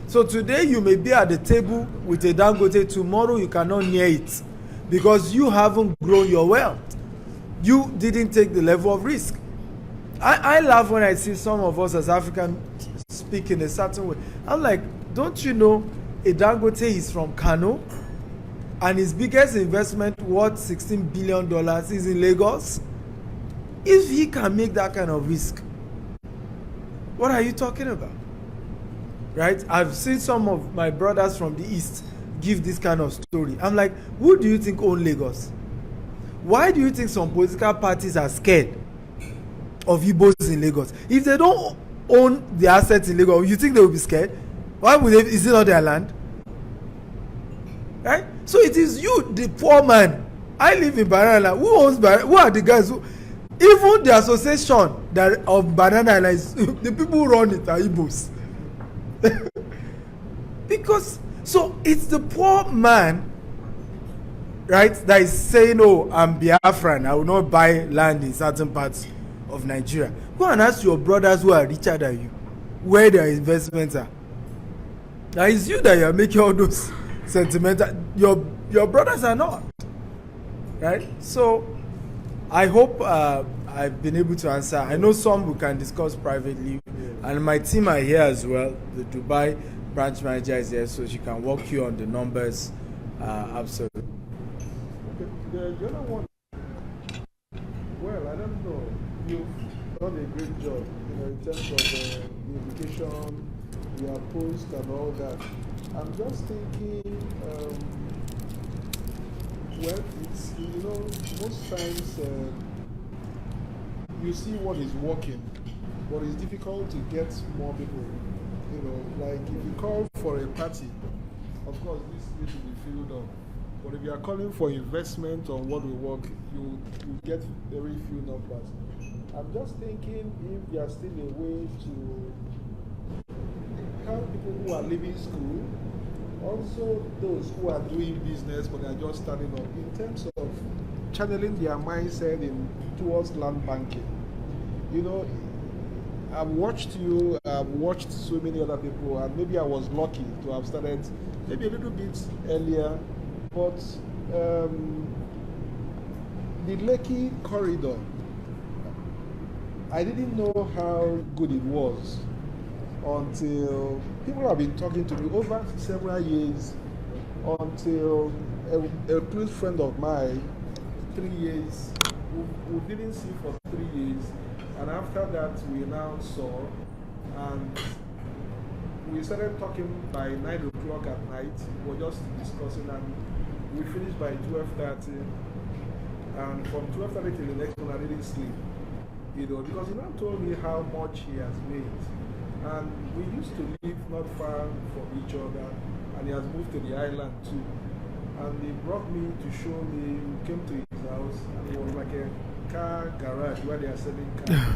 So today you may be at the table with a Dangote, tomorrow you cannot near it because you haven't grown your wealth. You didn't take the level of risk. I laugh when I see some of us as Africans speak in a certain way. I'm like, don't you know a Dangote is from Kano and his biggest investment worth $16 billion is in Lagos? If he can make that kind of risk, what are you talking about? Right? I've seen some of my brothers from the East give this kind of story. I'm like, who do you think owns Lagos? Why do you think some political parties are scared of Igbos in Lagos? If they don't own the assets in Lagos, you think they will be scared? Why would they? Is it not their land? Right? So it is you, the poor man. I live in Banana. Who owns Banana? Who are the guys who? Even the association of Banana Islands, the people who run it are Igbos. Because, so it's the poor man, right, that is saying, oh, I'm Biafran, I will not buy land in certain parts of Nigeria. Go and ask your brothers who are richer than you where their investments are. Now it's you that you are making all those sentimental. Your brothers are not, right? So I hope I've been able to answer. I know some we can discuss privately, and my team are here as well. The Dubai branch manager is here, so she can walk you on the numbers. Absolutely. Okay. The other one, well, I don't know. You've done a great job, in terms of the education, your post, and all that. I'm just thinking. Well, it's, most times you see what is working, but it's difficult to get more people. Like if you call for a party, of course this needs to be filled up. But if you are calling for investment on what will work, you get very few numbers. I'm just thinking if there is still a way to help people who are leaving school, also those who are doing business but they are just starting up, in terms of channeling their mindset towards land banking. I've watched you, I've watched so many other people, and maybe I was lucky to have started maybe a little bit earlier, but the Lekki corridor, I didn't know how good it was until people have been talking to me over several years, until a close friend of mine, 3 years, we didn't see for 3 years, and after that we now saw, and we started talking by 9 o'clock at night. We were just discussing, and we finished by 12:30, and from 12:30 till the next one I didn't sleep, because he now told me how much he has made, and we used to live not far from each other, and he has moved to the island too. And he brought me to show me, we came to his house, and it was like a car garage where they are selling cars.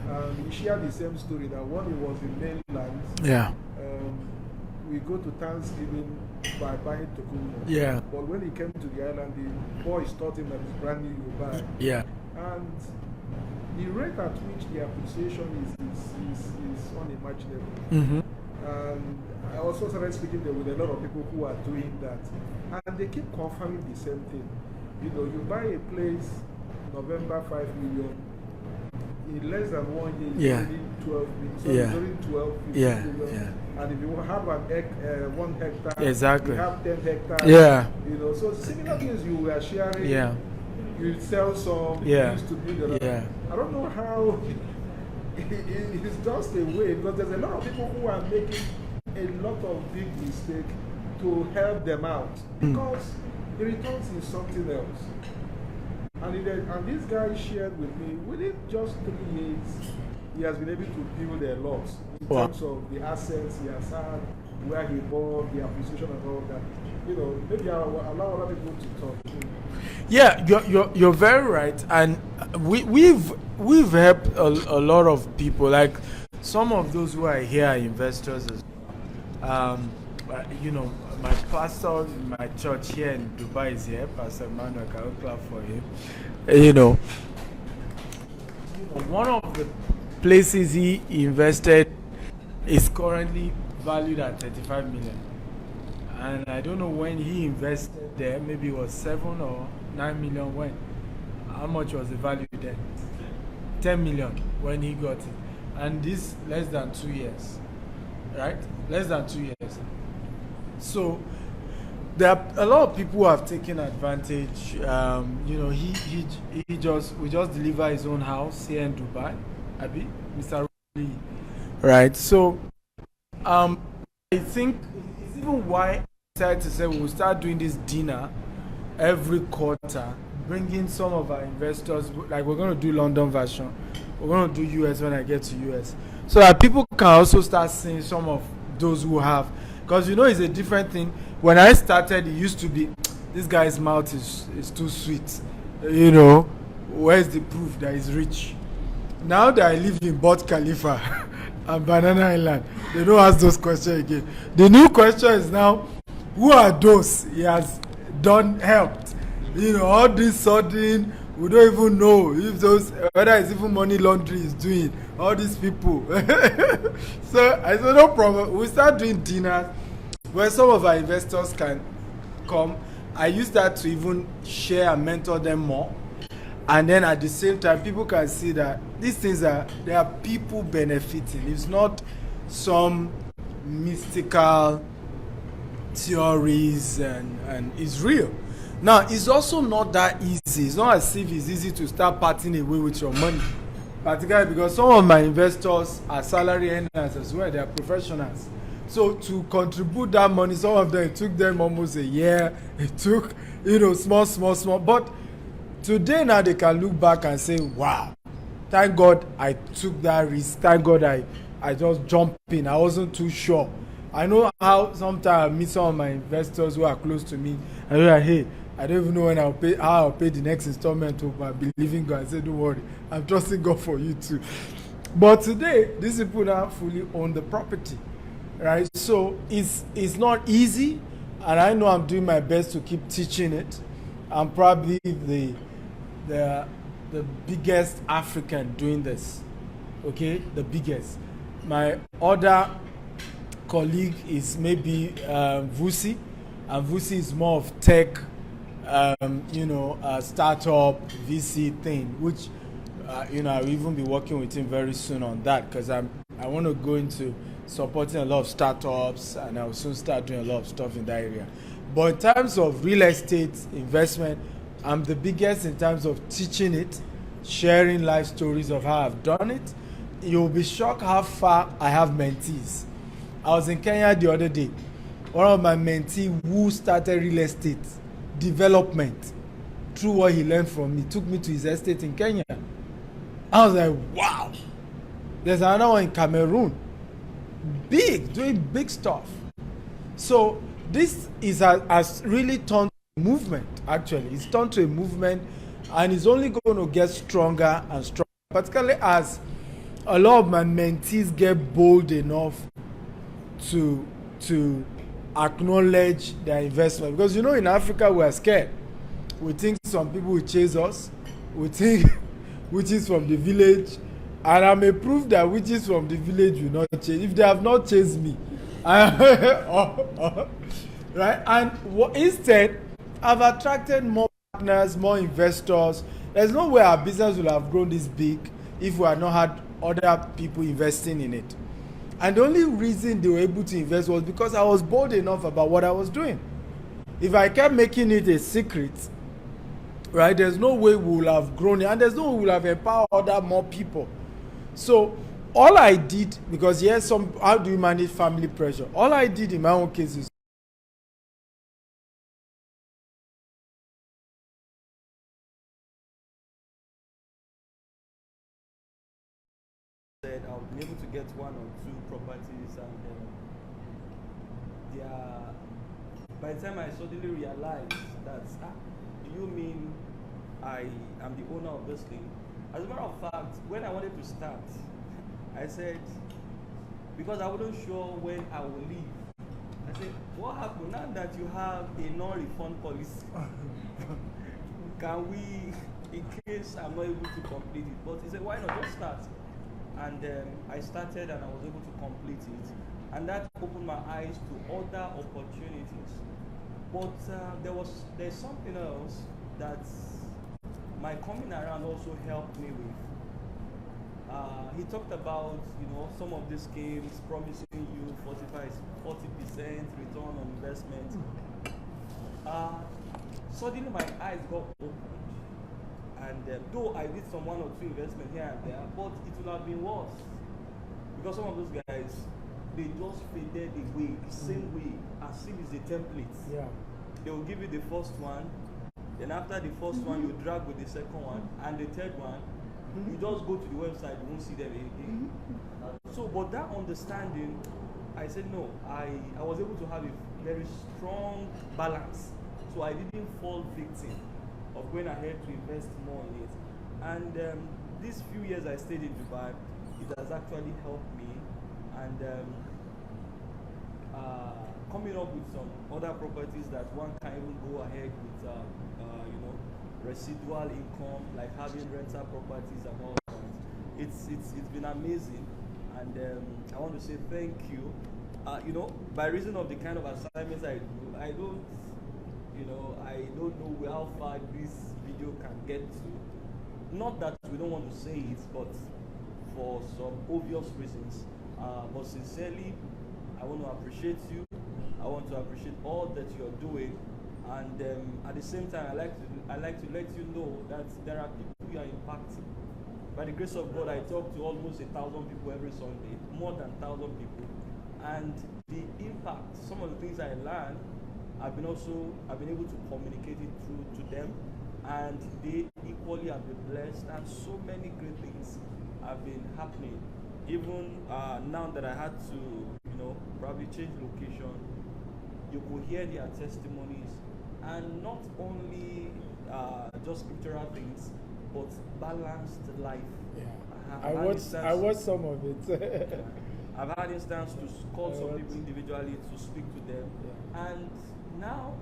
And he shared the same story that when he was in mainland, we go to Thanksgiving by buying tokumo. Yeah. But when he came to the island, the boys taught him that it's brand new you buy. Yeah. And the rate at which the appreciation is unimaginable. Mm-hmm. And I also started speaking there with a lot of people who are doing that. And they keep confirming the same thing. You buy a place, November 5 million, in less than 1 year, it's only 12 million. So it's only 12 million. Yeah. And if you have 1 hectare, exactly. you have 10 hectares. Yeah. So similar things you were sharing. Yeah. You sell some, you used to build another. Yeah. I don't know how it's just a way, because there's a lot of people who are making a lot of big mistakes to help them out, because the returns is something else. And this guy shared with me, within just 3 years, he has been able to build a lot in terms of the assets he has had, where he bought, the appreciation and all that. Maybe I'll allow other people to talk. Yeah, you're very right, and we've helped a lot of people. Like some of those who are here are investors as well. My pastor in my church here in Dubai is here, Pastor Emmanuel. Can we clap for him? One of the places he invested is currently valued at 35 million. And I don't know when he invested there, maybe it was 7 or 9 million when. How much was the value then? 10 million when he got it. And this less than 2 years. Right? Less than 2 years. So there are a lot of people who have taken advantage. We just deliver his own house here in Dubai. Abi, Mr. Lee. Right. So I think it's even why I decided to say we'll start doing this dinner every quarter, bringing some of our investors. Like we're going to do London version, we're going to do US when I get to US, so that people can also start seeing some of those who have. Because it's a different thing. When I started, it used to be, this guy's mouth is too sweet. Where's the proof that he's rich? Now that I live in Burj Khalifa and Banana Island, they don't ask those questions again. The new question is now, who are those he has helped? All this sudden, we don't even know if whether it's even money laundering is doing, all these people. So I said, no problem. We start doing dinners where some of our investors can come. I use that to even share and mentor them more. And then at the same time, people can see that these things there are people benefiting. It's not some mystical theories, and it's real. Now, it's also not that easy. It's not as if it's easy to start parting away with your money. Particularly because some of my investors are salary earners as well. They are professionals. So to contribute that money, some of them, it took them almost a year. It took, small. But today now they can look back and say, wow, thank God I took that risk. Thank God I just jumped in. I wasn't too sure. I know how sometimes I meet some of my investors who are close to me. And they're like, hey, I don't even know when how I'll pay the next installment of my believing God. I said, don't worry, I'm trusting God for you too. But today, these people now fully own the property, right? So it's not easy, and I know I'm doing my best to keep teaching it. I'm probably the biggest African doing this, okay, the biggest. My other colleague is maybe Vusi, and Vusi is more of tech, startup VC thing, which I'll even be working with him very soon on that, because I want to go into supporting a lot of startups, and I'll soon start doing a lot of stuff in that area. But in terms of real estate investment, I'm the biggest in terms of teaching it, sharing life stories of how I've done it. You'll be shocked how far I have mentees. I was in Kenya the other day. One of my mentees who started real estate development through what he learned from me took me to his estate in Kenya. I was like, wow. There's another one in Cameroon. Big, doing big stuff. So this has really turned to a movement, actually. It's turned to a movement, and it's only going to get stronger and stronger, particularly as a lot of my mentees get bold enough to acknowledge their investment. Because in Africa we are scared. We think some people will chase us. We think witches from the village, and I may prove that witches from the village will not chase. If they have not chased me, right? And instead, I've attracted more partners, more investors. There's no way our business will have grown this big if we had not had other people investing in it. And the only reason they were able to invest was because I was bold enough about what I was doing. If I kept making it a secret, right, there's no way we will have grown it, and there's no way we will have empowered more people. So all I did, because how do you manage family pressure? All I did in my own case is said I'll be able to get 1 or 2 properties, and by the time I suddenly realized that, do you mean I am the owner of this thing? As a matter of fact, when I wanted to start, I said, because I wasn't sure when I will leave, I said, what happened now that you have a non-refund policy? Can we, in case I'm not able to complete it? But he said, why not just start? And I started, and I was able to complete it, and that opened my eyes to other opportunities. But there's something else that my coming around also helped me with. He talked about some of these schemes promising you 40% return on investment. Suddenly my eyes got opened. And though I did some 1 or 2 investments here and there, but it would have been worse. Because some of those guys, they just faded away the same way as if it's a template. Yeah. They will give you the first one, then after the first one, you drag with the second one, and the third one, you just go to the website, you won't see them again. So, but that understanding, I said no, I was able to have a very strong balance. So I didn't fall victim of going ahead to invest more in it. And these few years I stayed in Dubai, it has actually helped me. And coming up with some other properties that one can even go ahead with, residual income, like having rental properties and all that. It's been amazing, and I want to say thank you. By reason of the kind of assignments I do, I don't know how far this video can get to. Not that we don't want to say it, but for some obvious reasons. But sincerely, I want to appreciate you. I want to appreciate all that you're doing, and at the same time, I like to let you know that there are people you are impacting. By the grace of God, I talk to almost 1,000 people every Sunday, more than 1,000 people, and the impact, some of the things I learned, I've been able to communicate it through to them, and they equally have been blessed, and so many great things have been happening. Even now that I had to, probably change location, you could hear their testimonies, and not only just scriptural things, but balanced life. Yeah. I watched some of it. I've had instance to call some people individually to speak to them, and now,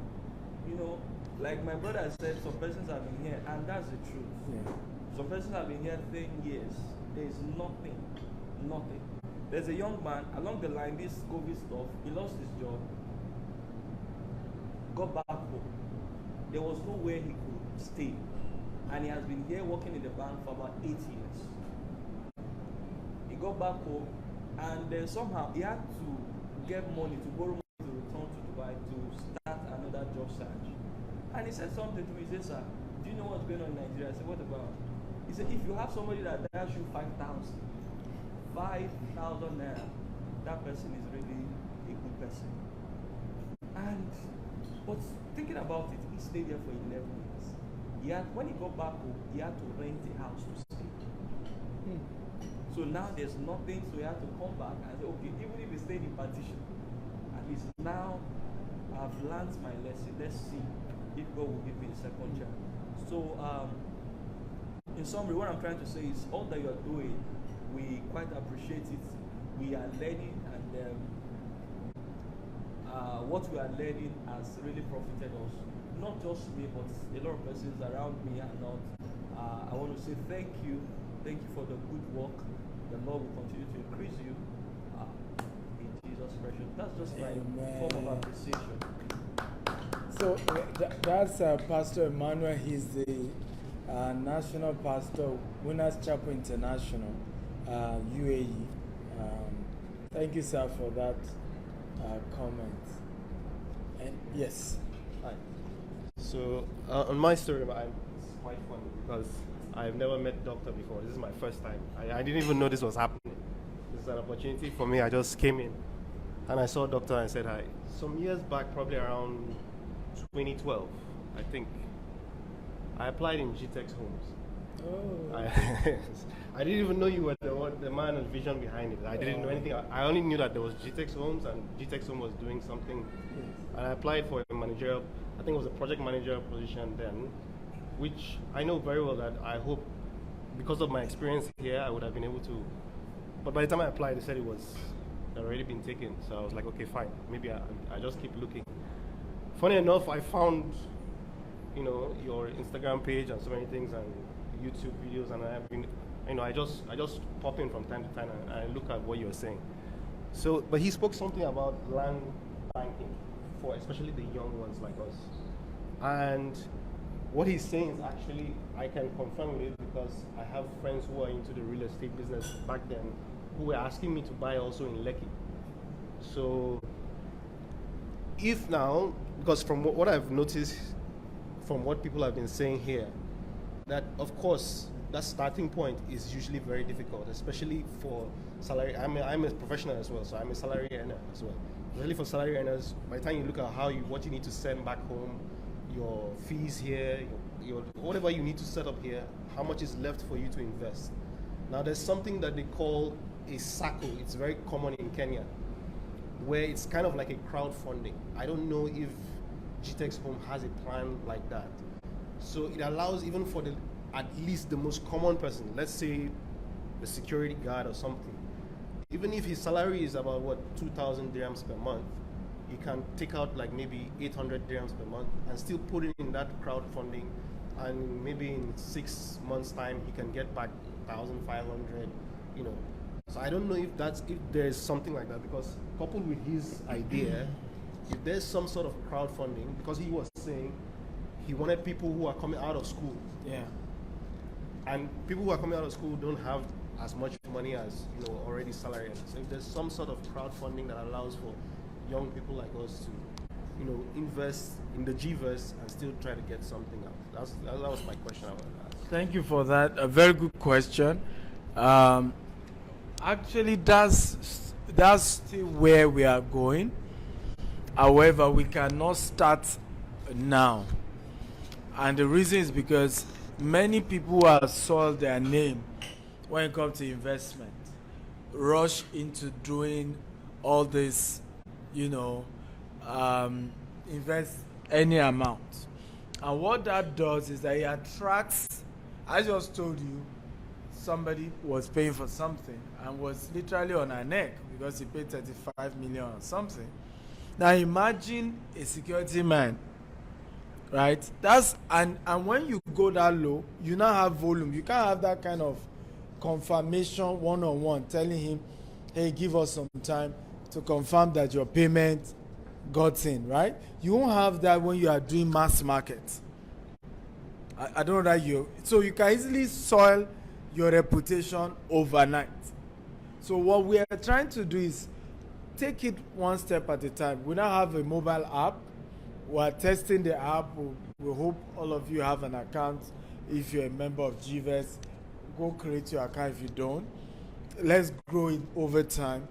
like my brother said, some persons have been here, and that's the truth. Yeah. Some persons have been here 10 years, There is nothing, nothing. There's a young man along the line. This COVID stuff. He lost his job. Got back home. There was nowhere he could stay, and he has been here working in the bank for about 8 years. He got back home, and somehow he had to get money to borrow money to return to Dubai to start another job search. And he said something to me. He said, "Sir, do you know what's going on in Nigeria?" I said, "What about?" He said, "If you have somebody that dash you 5,000 naira, that person is really a good person." And but thinking about it, he stayed there for 11 years. When he got back home, he had to rent a house to stay. So now there's nothing, so he had to come back and say, okay, even if he stayed in partition, at least now I've learned my lesson. Let's see if God will give me a second chance. So in summary, what I'm trying to say is all that you are doing, we quite appreciate it. We are learning, and what we are learning has really profited us. Not just me, but a lot of persons around me and not. I want to say thank you. Thank you for the good work. The Lord will continue to increase you. In Jesus' precious. That's just my form of appreciation. So that's Pastor Emmanuel. He's the national pastor, Winners Chapel International, UAE. Thank you, sir, for that comment. And yes. Hi. So on my story, it's quite funny because I've never met Doctor before. This is my first time. I didn't even know this was happening. This is an opportunity for me. I just came in and I saw Doctor and said hi. Some years back, probably around 2012, I think, I applied in Gtexthomes. Oh. I didn't even know you were the man and vision behind it. I didn't know anything. I only knew that there was Gtexthomes and Gtexthomes was doing something. And I applied for a managerial, I think it was a project manager position then, which I know very well that I hope, because of my experience here, I would have been able to. But by the time I applied, they said it had already been taken. So I was like, okay, fine. Maybe I just keep looking. Funny enough, I found, your Instagram page and so many things and YouTube videos, and I've been, I just pop in from time to time and I look at what you're saying. So, but he spoke something about land banking for especially the young ones like us. And what he's saying is actually, I can confirm with it because I have friends who are into the real estate business back then who were asking me to buy also in Lekki. So, if now, because from what I've noticed, from what people have been saying here, that of course, that starting point is usually very difficult, especially for salary. I'm a professional as well, so I'm a salary earner as well. Really for salary earners, by the time you look at what you need to send back home, your fees here, your whatever you need to set up here, how much is left for you to invest. Now there's something that they call a SACCO. It's very common in Kenya, where it's kind of like a crowdfunding. I don't know if Gtexthomes has a plan like that. So it allows even for at least the most common person, let's say the security guard or something, even if his salary is about 2,000 dirhams per month, he can take out like maybe 800 dirhams per month and still put it in that crowdfunding, and maybe in 6 months time he can get back 1,500, So I don't know if there's something like that, because coupled with his idea, if there's some sort of crowdfunding, because he was saying he wanted people who are coming out of school. Yeah. And people who are coming out of school don't have as much money as already salary earners. So if there's some sort of crowdfunding that allows for young people like us to, invest in the Gvest and still try to get something out. That was my question I wanted to ask. Thank you for that. A very good question. Actually, that's still where we are going. However, we cannot start now. And the reason is because many people who have sold their name when it comes to investment rush into doing all this, invest any amount. And what that does is that it attracts, I just told you, somebody was paying for something and was literally on her neck because he paid 35 million or something. Now imagine a security man, right? And when you go that low, you now have volume. You can't have that kind of confirmation one-on-one, telling him, hey, give us some time to confirm that your payment got in, right? You won't have that when you are doing mass market. I don't know that so you can easily soil your reputation overnight. So what we are trying to do is take it one step at a time. We now have a mobile app. We are testing the app. We hope all of you have an account. If you're a member of Gvest, go create your account. If you don't, let's grow it over time.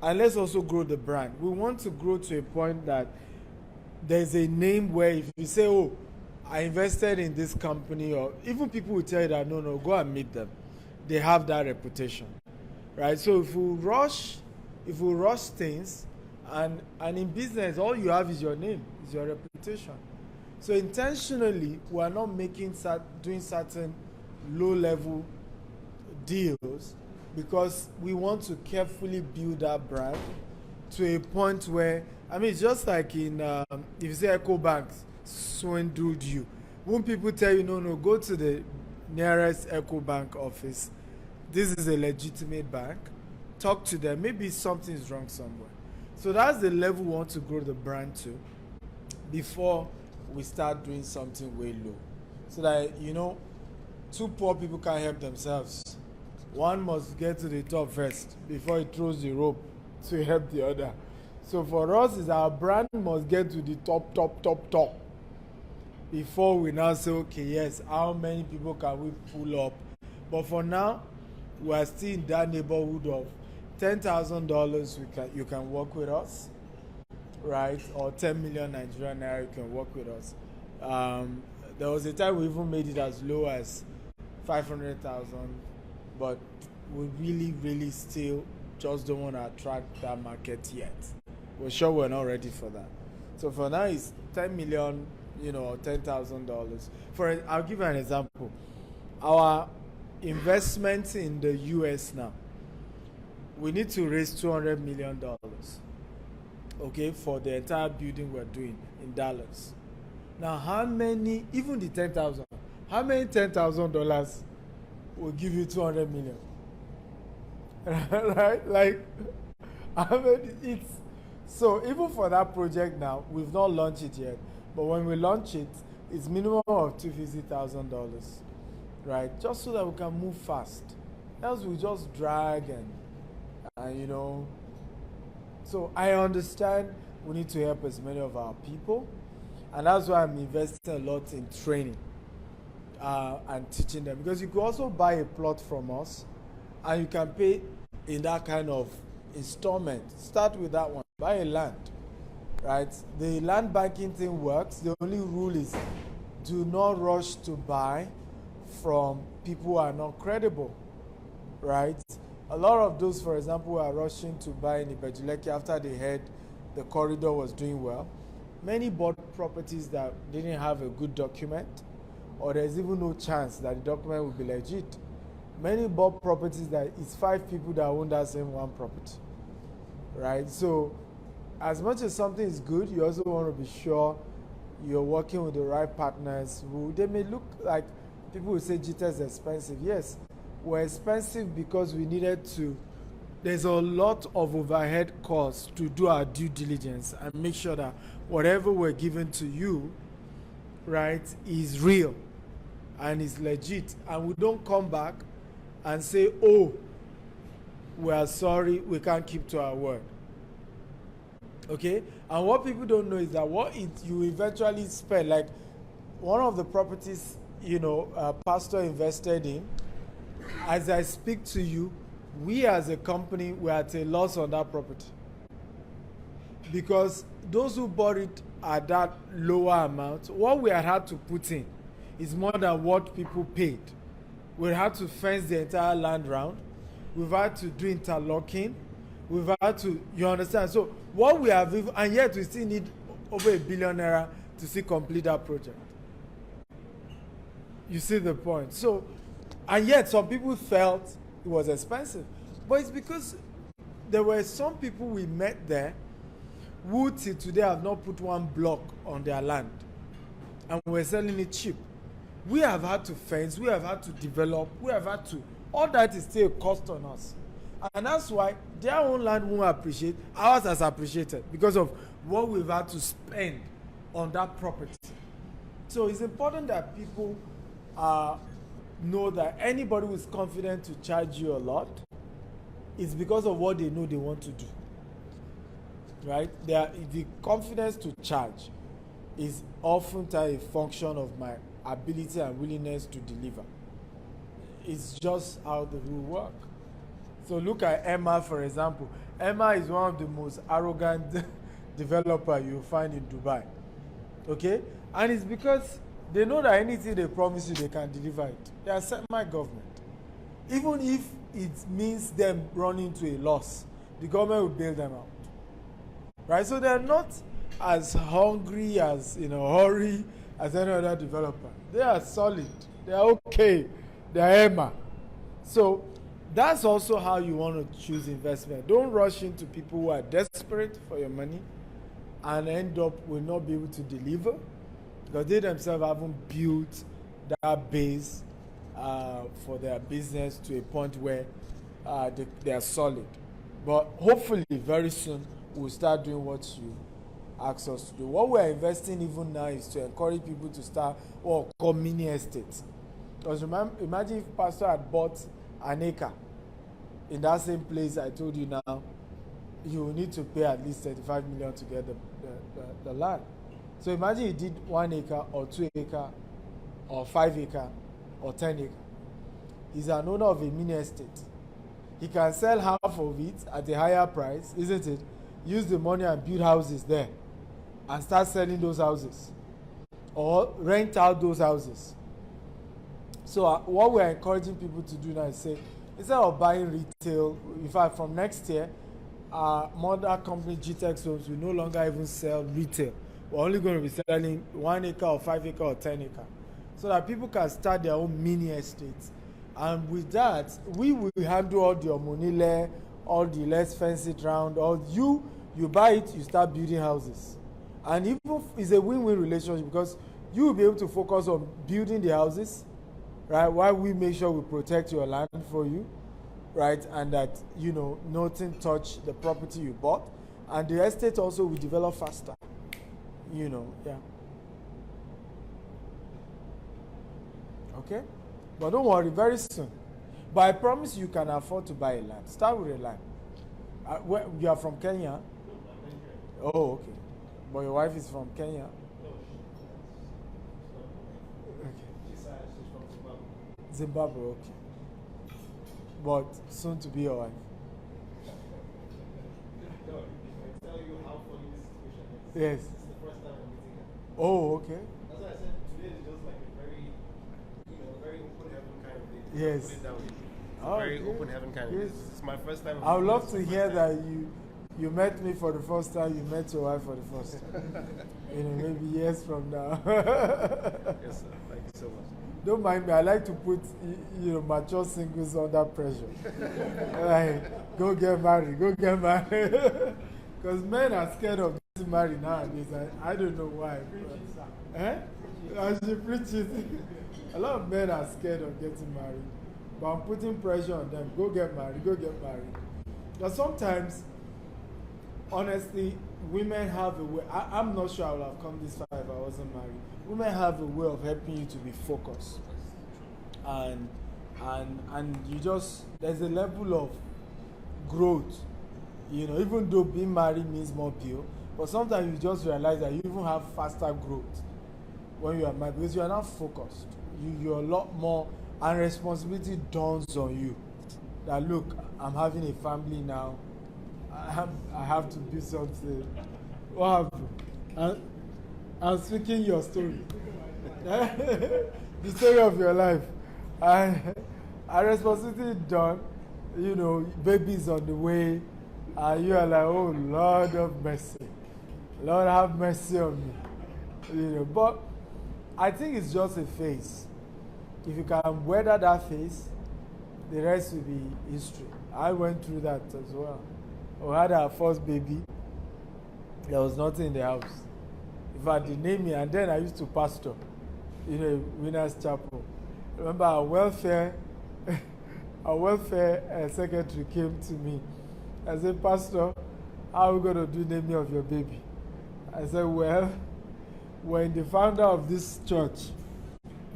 And let's also grow the brand. We want to grow to a point that there's a name where if you say, oh, I invested in this company, or even people will tell you that, no, go and meet them. They have that reputation, right? So if we rush things, and in business, all you have is your name, is your reputation. So intentionally, we are not doing certain low-level deals because we want to carefully build that brand to a point where, I mean, it's just like in, if you say EcoBank swindled you, won't people tell you, no, go to the nearest EcoBank office. This is a legitimate bank. Talk to them. Maybe something is wrong somewhere. So that's the level we want to grow the brand to before we start doing something way low. So that, two poor people can't help themselves. One must get to the top first before he throws the rope to help the other. So for us, is our brand must get to the top before we now say, okay, yes, how many people can we pull up? But for now, we are still in that neighborhood of $10,000 you can work with us, right? Or 10 million Nigerian naira you can work with us. There was a time we even made it as low as 500,000, but we really still just don't want to attract that market yet. We're sure we're not ready for that. So for now, it's 10 million, or $10,000. I'll give you an example. Our investment in the US now, we need to raise $200 million, okay, for the entire building we're doing in Dallas. Now, how many, even the 10,000, how many $10,000 will give you 200 million? Right? Like, how many? So even for that project now, we've not launched it yet, but when we launch it, it's minimum of $250,000, right? Just so that we can move fast. Else we just drag and So I understand we need to help as many of our people, and that's why I'm investing a lot in training and teaching them. Because you could also buy a plot from us, and you can pay in that kind of installment. Start with that one. Buy a land, right? The land banking thing works. The only rule is do not rush to buy from people who are not credible, right? A lot of those, for example, who are rushing to buy in Ibejuleki after they heard the corridor was doing well. Many bought properties that didn't have a good document, or there's even no chance that the document will be legit. Many bought properties that it's 5 people that own that same one property, right? So as much as something is good, you also want to be sure you're working with the right partners who, they may look like, people will say Gtexthomes is expensive. Yes, we're expensive because we needed to, there's a lot of overhead costs to do our due diligence and make sure that whatever we're giving to you, right, is real and is legit. And we don't come back and say, oh, we are sorry, we can't keep to our word. Okay? And what people don't know is that you eventually spend, like one of the properties, pastor invested in, as I speak to you, we as a company, we're at a loss on that property. Because those who bought it at that lower amount, what we had to put in is more than what people paid. We had to fence the entire land round. We've had to do interlocking. We've had to, you understand? So what we have, and yet we still need over $1 billion to see complete that project. You see the point? So, and yet some people felt it was expensive. But it's because there were some people we met there who till today have not put one block on their land. And we're selling it cheap. We have had to fence, we have had to develop, we have had to all that is still a cost on us. And that's why their own land won't appreciate, ours has appreciated because of what we've had to spend on that property. So it's important that people know that anybody who is confident to charge you a lot is because of what they know they want to do. Right? The confidence to charge is often a function of my ability and willingness to deliver. It's just how the rule work. So look at Emma, for example. Emma is one of the most arrogant developer you'll find in Dubai. Okay? And it's because they know that anything they promise you, they can deliver it. They are semi-government. Even if it means them running into a loss, the government will bail them out. Right? So they're not as hungry, as hurry as any other developer. They are solid. They are okay. They are Emma. So that's also how you want to choose investment. Don't rush into people who are desperate for your money and end up will not be able to deliver because they themselves haven't built that base for their business to a point where they are solid. But hopefully very soon we'll start doing what you ask us to do. What we're investing even now is to encourage people to start what we call mini estates. Because imagine if Pastor had bought an acre in that same place I told you now, you will need to pay at least 35 million to get the land. So imagine he did 1 acre or 2 acre or 5 acre or 10 acre. He's an owner of a mini estate. He can sell half of it at a higher price, isn't it? Use the money and build houses there and start selling those houses or rent out those houses. So what we're encouraging people to do now is say, instead of buying retail, in fact, from next year, our mother company Gtexthomes will no longer even sell retail. We're only going to be selling 1 acre or 5 acre or 10 acre, so that people can start their own mini estates. And with that, we will handle all the omonile, all the less fancy round. All you buy it, you start building houses, and even it's a win-win relationship because you will be able to focus on building the houses, right? While we make sure we protect your land for you, right? And that nothing touch the property you bought, and the estate also will develop faster. Yeah. Okay, but don't worry, very soon. But I promise you can afford to buy a land. Start with a land. Where you are from Kenya? Oh, okay. But your wife is from Kenya. She's from Zimbabwe. Zimbabwe, okay. But soon to be your wife. No, I tell you how funny this situation is. Yes. This is the first time I'm meeting her. Oh, okay. That's why I said today is just like a very, very open heaven kind of day. Yes. Put it that way. It's Oh, a very okay. open heaven kind of Yes. day. It's my first time. I would love to hear that you met me for the first time, you met your wife for the first time. Maybe years from now. Yes, sir. Thank you so much. Don't mind me, I like to put mature singles under pressure. Like, go get married. Because men are scared of getting married nowadays. I don't know why. As she preaches, a lot of men are scared of getting married. But I'm putting pressure on them. Go get married. But sometimes, honestly, women have a way. I'm not sure I would have come this far if I wasn't married. Women have a way of helping you to be focused. And you just, there's a level of growth. Even though being married means more bill, but sometimes you just realize that you even have faster growth when you are married because you are not focused. You're a lot more, and responsibility dawns on you. That look, I'm having a family now. I have to do something. What happened? I'm speaking your story. The story of your life. And responsibility done. Baby's on the way. And you are like, oh, Lord have mercy. Lord have mercy on me. But I think it's just a phase. If you can weather that phase, the rest will be history. I went through that as well. We had our first baby. There was nothing in the house. In fact, they named me, and then I used to pastor, Winners Chapel. Remember, our welfare our welfare secretary came to me. I said, Pastor, how are we going to do naming of your baby? I said, well, when the founder of this church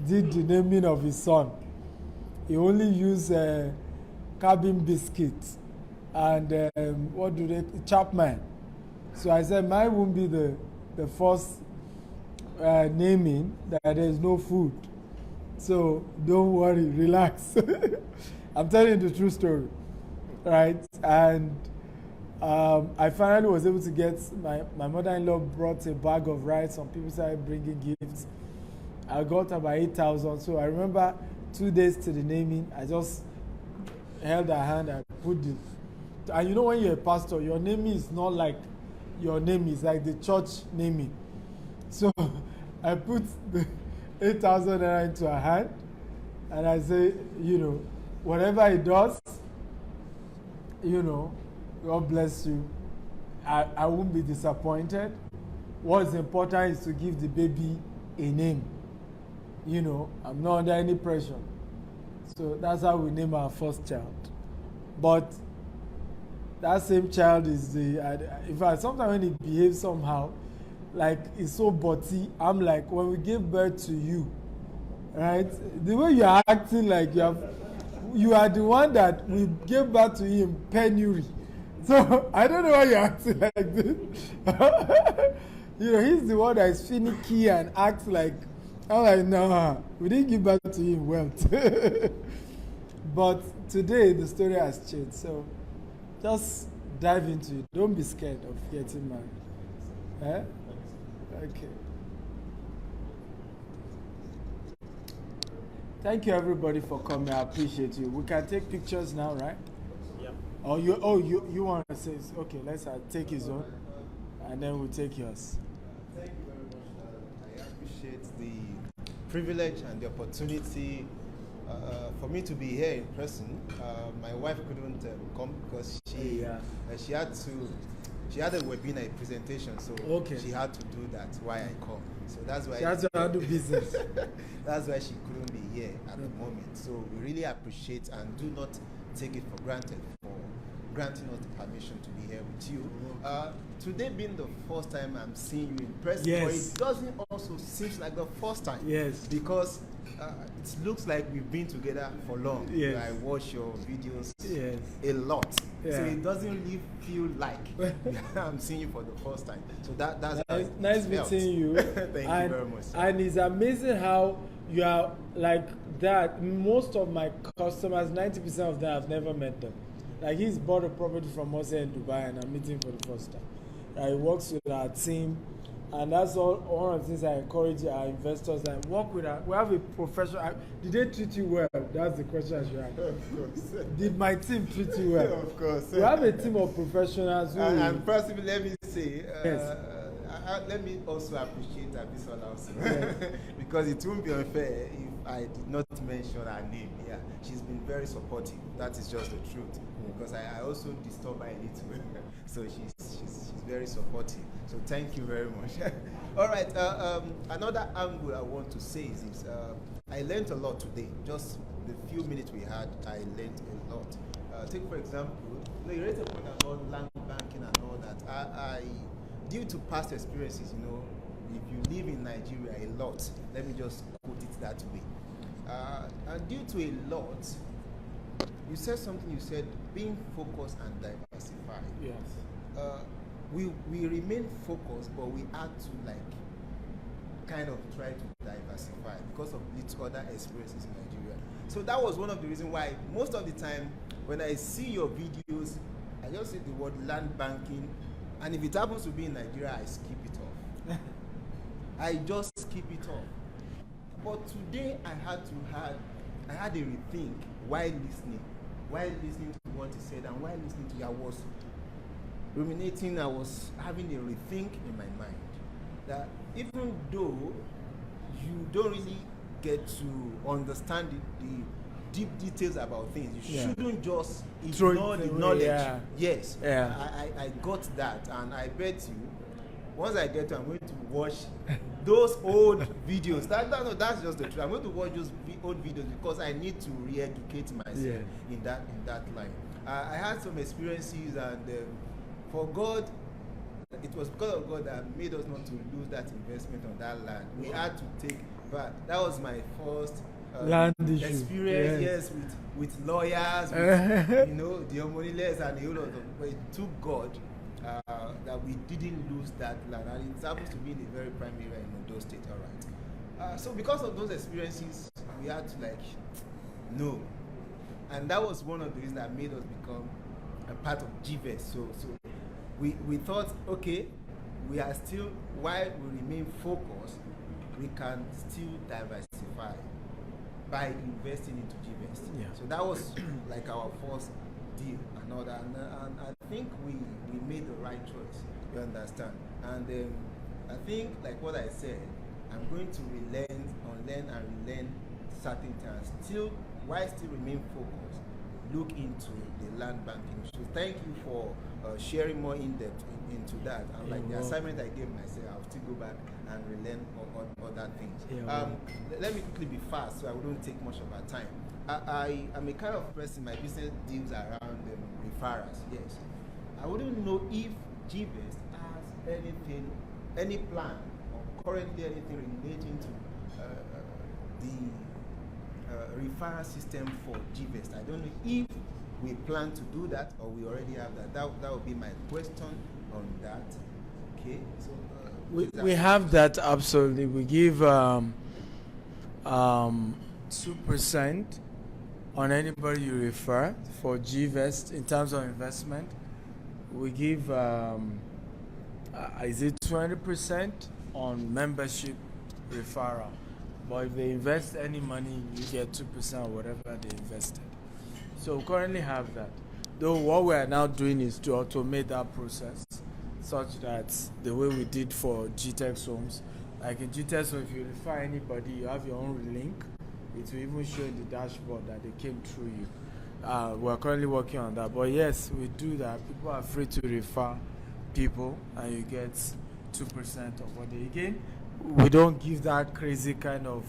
did the naming of his son, he only used cabin biscuits and Chapman. So I said, mine won't be the first naming that there is no food. So don't worry, relax. I'm telling you the true story, right? And I finally was able to get, my mother-in-law brought a bag of rice. Some people started bringing gifts. I got about 8,000. So I remember 2 days to the naming, I just held her hand and put it. And you know when you're a pastor, your naming is not like your name is like the church naming. So I put the 8,000 naira into her hand and I say, whatever he does, God bless you. I won't be disappointed. What's important is to give the baby a name. I'm not under any pressure. So that's how we name our first child. But that same child is in fact, sometimes when he behaves somehow, like it's so butty, I'm like, when we give birth to you, right? The way you are acting like you are the one that we gave birth to him penury. So I don't know why you're acting like this. He's the one that is finicky and acts like, I'm like, no, we didn't give birth to him wealth. But today the story has changed. So just dive into it. Don't be scared of getting married. Okay. Thank you everybody for coming. I appreciate you. We can take pictures now, right? Yeah. You want to say okay? Let's take his own, and then we'll take yours. Thank you very much. I appreciate the privilege and the opportunity for me to be here in person. My wife couldn't come because she had a webinar presentation, so she had to do that. Why I come? So that's why she has to handle business. That's why she couldn't be here at the moment. So we really appreciate and do not take it for granted for granting us the permission to be here with you. Today being the first time I'm seeing you in person, but it doesn't also seem like the first time. Yes. Because it looks like we've been together for long. Yes. I watch your videos Yes. a lot. Yeah. So it doesn't really feel like I'm seeing you for the first time. So that's nice meeting you. Thank you very much. And it's amazing how you are like that. Most of my customers, 90% of them, I've never met them. Like he's bought a property from us here in Dubai and I'm meeting for the first time. He works with our team, and that's all one of the things I encourage our investors that work with us. We have a professional. Did they treat you well? That's the question I should ask. Of course. Did my team treat you well? Of course. We have a team of professionals who and personally, let me say, let me also appreciate Abisola also. Because it won't be unfair if I did not mention her name here. She's been very supportive. That is just the truth. Because I also disturb her a little. So she's very supportive. So thank you very much. All right. Another angle I want to say is this. I learned a lot today. Just the few minutes we had, I learned a lot. Take for example, you raised a point about land banking and all that. I due to past experiences, if you live in Nigeria a lot, let me just put it that way. And due to a lot, you said something. You said being focused and diversified. Yes. We remain focused, but we had to kind of try to diversify because of little other experiences in Nigeria. So that was one of the reasons why most of the time when I see your videos, I just see the word land banking, and if it happens to be in Nigeria, I skip it off. I just skip it off. But today I had a rethink while listening to what he said, and while listening to you, I was ruminating, I was having a rethink in my mind that even though you don't really get to understand the deep details about things, you shouldn't just ignore the knowledge. Yeah. Yes, yeah. I got that, and I bet you once I get to, I'm going to watch those old videos. No, that's just the truth. I'm going to watch those old videos because I need to re-educate myself in that line. I had some experiences, and for God, it was because of God that made us not to lose that investment on that land. We had to take, but that was my first land experience. Yes, with lawyers, with, the Omoniles and a whole lot of. But it took God that we didn't lose that land, and it happens to be in a very prime area in Ondo State. All right. So because of those experiences, we had to no, and that was one of the reasons that made us become a part of Gvest. So we thought, okay, we are still, while we remain focused, we can still diversify by investing into Gvest. Yeah. So that was like our first deal and all that, and I think we made the right choice. You understand? And I think, like what I said, I'm going to unlearn and relearn certain things. Still, while still remain focused, look into the land banking. So thank you for sharing more in depth into that. And like the assignment I gave myself, I'll still go back and relearn on other things. Let me quickly be fast so I wouldn't take much of our time. I am a kind of person, my business deals around referrals. Yes, I wouldn't know if Gvest has any plan or currently anything relating to the referral system for Gvest. I don't know if we plan to do that or we already have that. That would be my question on that. Okay, so we have that absolutely. We give 2% on anybody you refer for Gvest in terms of investment. We give is it 20% on membership referral, but if they invest any money, you get 2% or whatever they invested. So we currently have that. Though what we are now doing is to automate that process such that the way we did for Gtexthomes, like in Gtexthomes, if you refer anybody, you have your own link. It will even show in the dashboard that they came through you. We're currently working on that. But yes, we do that. People are free to refer people, and you get 2% of what they again. We don't give that crazy kind of,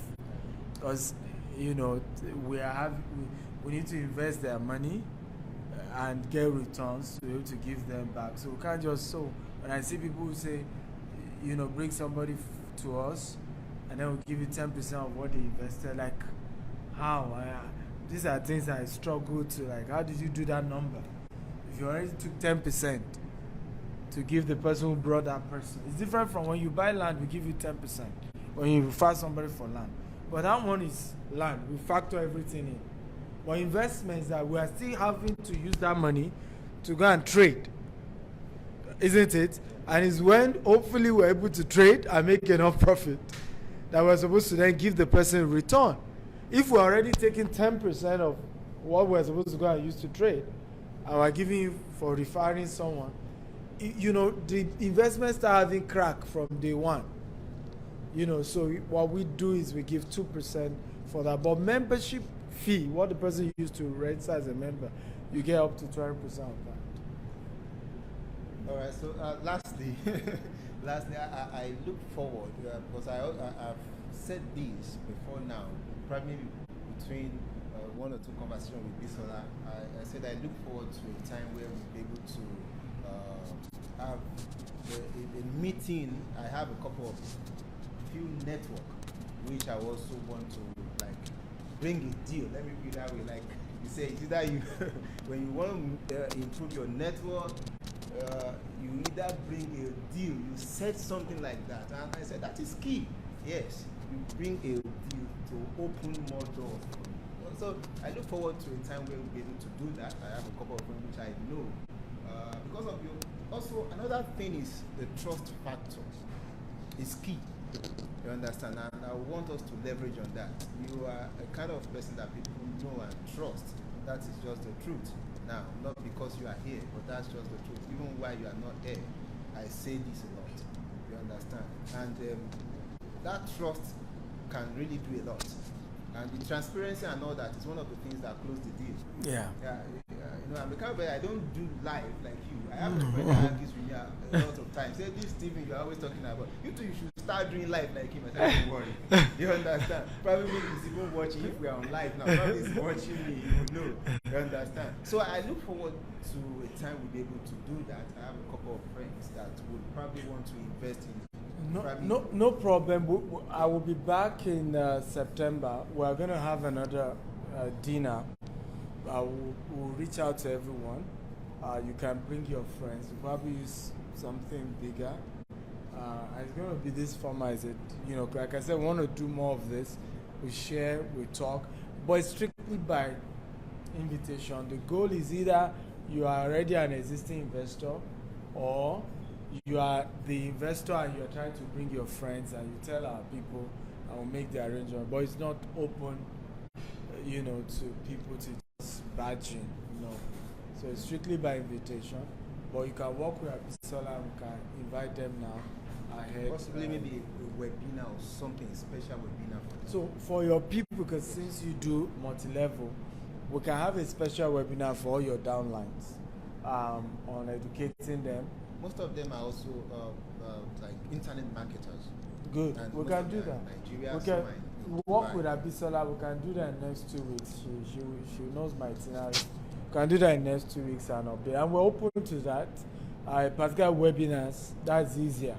because we need to invest their money and get returns to be able to give them back. So we can't just when I see people who say, bring somebody to us, and then we'll give you 10% of what they invested, like how? These are things I struggle to, how did you do that number? If you already took 10% to give the person who brought that person. It's different from when you buy land, we give you 10%. When you refer somebody for land. But that one is land. We factor everything in. But investments that we are still having to use that money to go and trade. Isn't it? And it's when hopefully we're able to trade and make enough profit that we're supposed to then give the person a return. If we're already taking 10% of what we're supposed to go and use to trade, and we're giving you for referring someone, the investments start having crack from day one. So what we do is we give 2% for that. But membership fee, what the person used to register as a member, you get up to 20% of that. All right. So lastly, I look forward because I've said this before now, probably between one or two conversations with Bisola. I said I look forward to a time where we'll be able to have a meeting. I have a couple of few network which I also want to bring a deal. Let me put it that way. Like you say, it's either you when you want to improve your network, you either bring a deal, you set something like that. And I said that is key. Yes, you bring a deal to open more doors. So I look forward to a time where we'll be able to do that. I have a couple of them which I know. Because of you. Also, another thing is the trust factor. It's key. You understand? And I want us to leverage on that. You are a kind of person that people know and trust. That is just the truth. Now, not because you are here, but that's just the truth. Even while you are not here, I say this a lot. You understand? And that trust can really do a lot. And the transparency and all that is one of the things that close the deal. Yeah. You know, I'm a kind of I don't do live like you. I have a friend that argues with me a lot of times. Say, this Stephen, you're always talking about. You two, you should start doing live like him. I said, don't worry. You understand? Probably he's even watching. If we are on live now, probably he's watching me. You will know. You understand? So I look forward to a time we'll be able to do that. I have a couple of friends that would probably want to invest in. No problem. I will be back in September. We're going to have another dinner. We'll reach out to everyone. You can bring your friends. We'll probably use something bigger. It's going to be this format. Like I said, we want to do more of this. We share, we talk, but it's strictly by invitation. The goal is either you are already an existing investor, or you are the investor and you're trying to bring your friends, and you tell our people and we'll make the arrangement. But it's not open, to people to just badge in, So it's strictly by invitation. But you can work with Abisola and we can invite them now ahead. Possibly maybe a webinar or something, special webinar for them. So for your people, because since you do multi-level, we can have a special webinar for all your downlines on educating them. Most of them are also like internet marketers. Good. And We can do that. Nigeria, We can work with Abisola. We can do that in the next 2 weeks. She knows my itinerary. We can do that in the next 2 weeks and update. And we're open to that. Particular webinars, that's easier.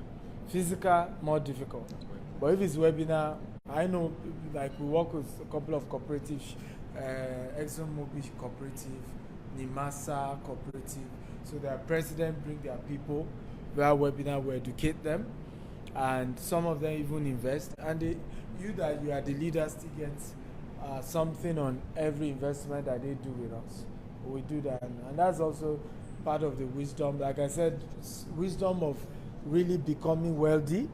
Physical, more difficult. But if it's webinar, I know, like we work with a couple of cooperatives, ExxonMobil Cooperative, Nimasa Cooperative. So their president bring their people via webinar, we educate them, and some of them even invest. And you are the leaders to get something on every investment that they do with us. We do that, and that's also part of the wisdom. Like I said, wisdom of really becoming wealthy,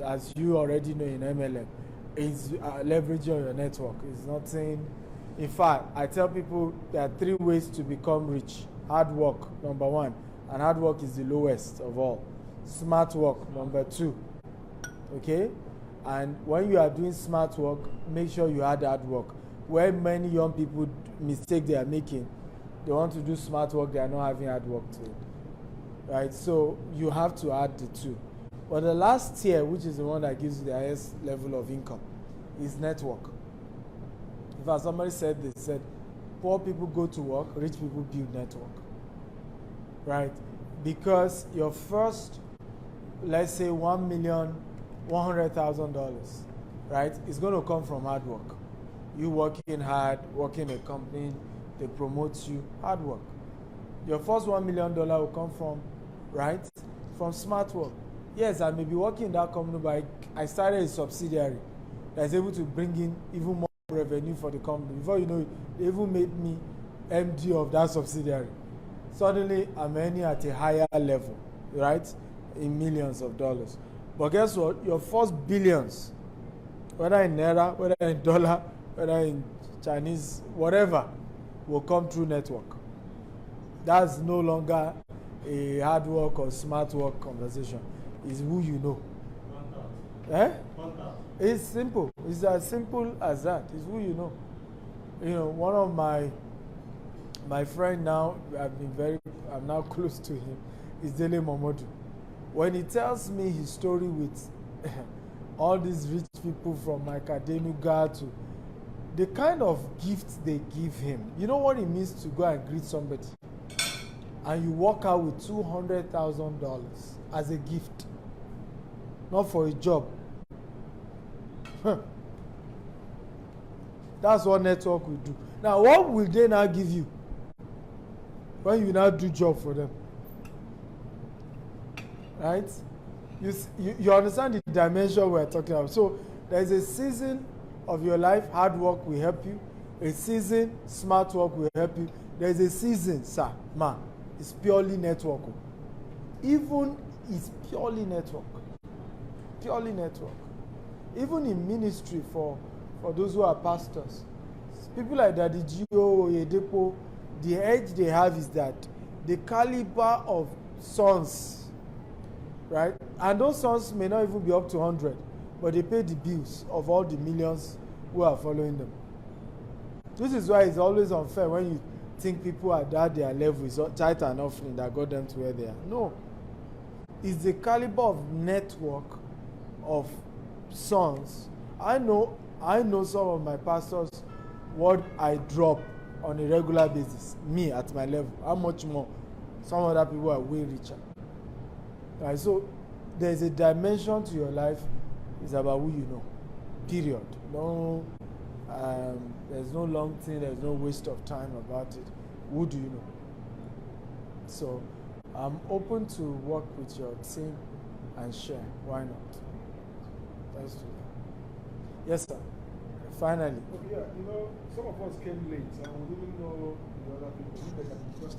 as you already know in MLM, is leveraging your network. It's not saying. In fact, I tell people there are 3 ways to become rich. Hard work, number 1. And hard work is the lowest of all. Smart work, number 2. Okay? And when you are doing smart work, make sure you add hard work. Where many young people mistake they are making, they want to do smart work, they are not having hard work to it. Right? So you have to add the 2. But the last tier, which is the one that gives you the highest level of income, is network. In fact, somebody said poor people go to work, rich people build network. Right? Because your first, let's say $1,100,000, right, is going to come from hard work. You working hard, working a company, they promote you, hard work. Your first $1 million will come from, right, from smart work. Yes, I may be working in that company, but I started a subsidiary that's able to bring in even more revenue for the company. Before you know it, they even made me MD of that subsidiary. Suddenly, I'm earning at a higher level, right, in millions of dollars. But guess what? Your first billions, whether in Naira, whether in dollar, whether in Chinese, whatever, will come through network. That's no longer a hard work or smart work conversation. It's who you know. It's simple. It's as simple as that. It's who you know. One of my friend now, I'm now close to him, is Dele Momodu. When he tells me his story with all these rich people from academic guard to the kind of gifts they give him, you know what it means to go and greet somebody and you walk out with $200,000 as a gift, not for a job. That's what network will do. Now, what will they now give you when you now do job for them? Right? You understand the dimension we're talking about. So there's a season of your life, hard work will help you. A season, smart work will help you. There's a season, sir, ma, it's purely network. Even it's purely network. Purely network. Even in ministry for those who are pastors, people like Daddy Gio, Oyedepo, the edge they have is that the caliber of sons, right? And those sons may not even be up to 100, but they pay the bills of all the millions who are following them. This is why it's always unfair when think people at their level is tight and offering that got them to where they are. No. It's the caliber of network of sons. I know some of my pastors, what I drop on a regular basis, me at my level, how much more some other people are way richer. Right, so there's a dimension to your life. It's about who you know. Period. No, there's no long thing. There's no waste of time about it. Who do you know? So I'm open to work with your team and share. Why not? Let's do that. Yes, sir. Finally. Okay, yeah, some of us came late and we didn't know the other people. If they can just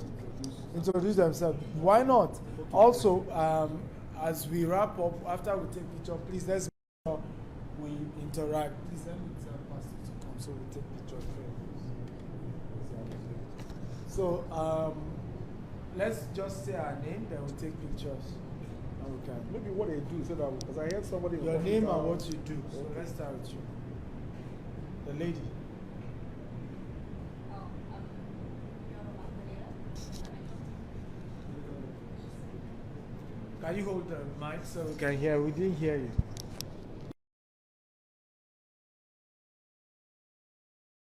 Introduce themselves. Why not? Also, as we wrap up, after we take picture, please let's make sure we interact. Please let me tell Pastor to come so we take pictures. So let's just say our name, then we take pictures. And we can. Maybe what they do so that because I heard somebody. Your name and what you do. So let's start with you. The lady. Can you hold the mic so we can hear? We didn't hear you.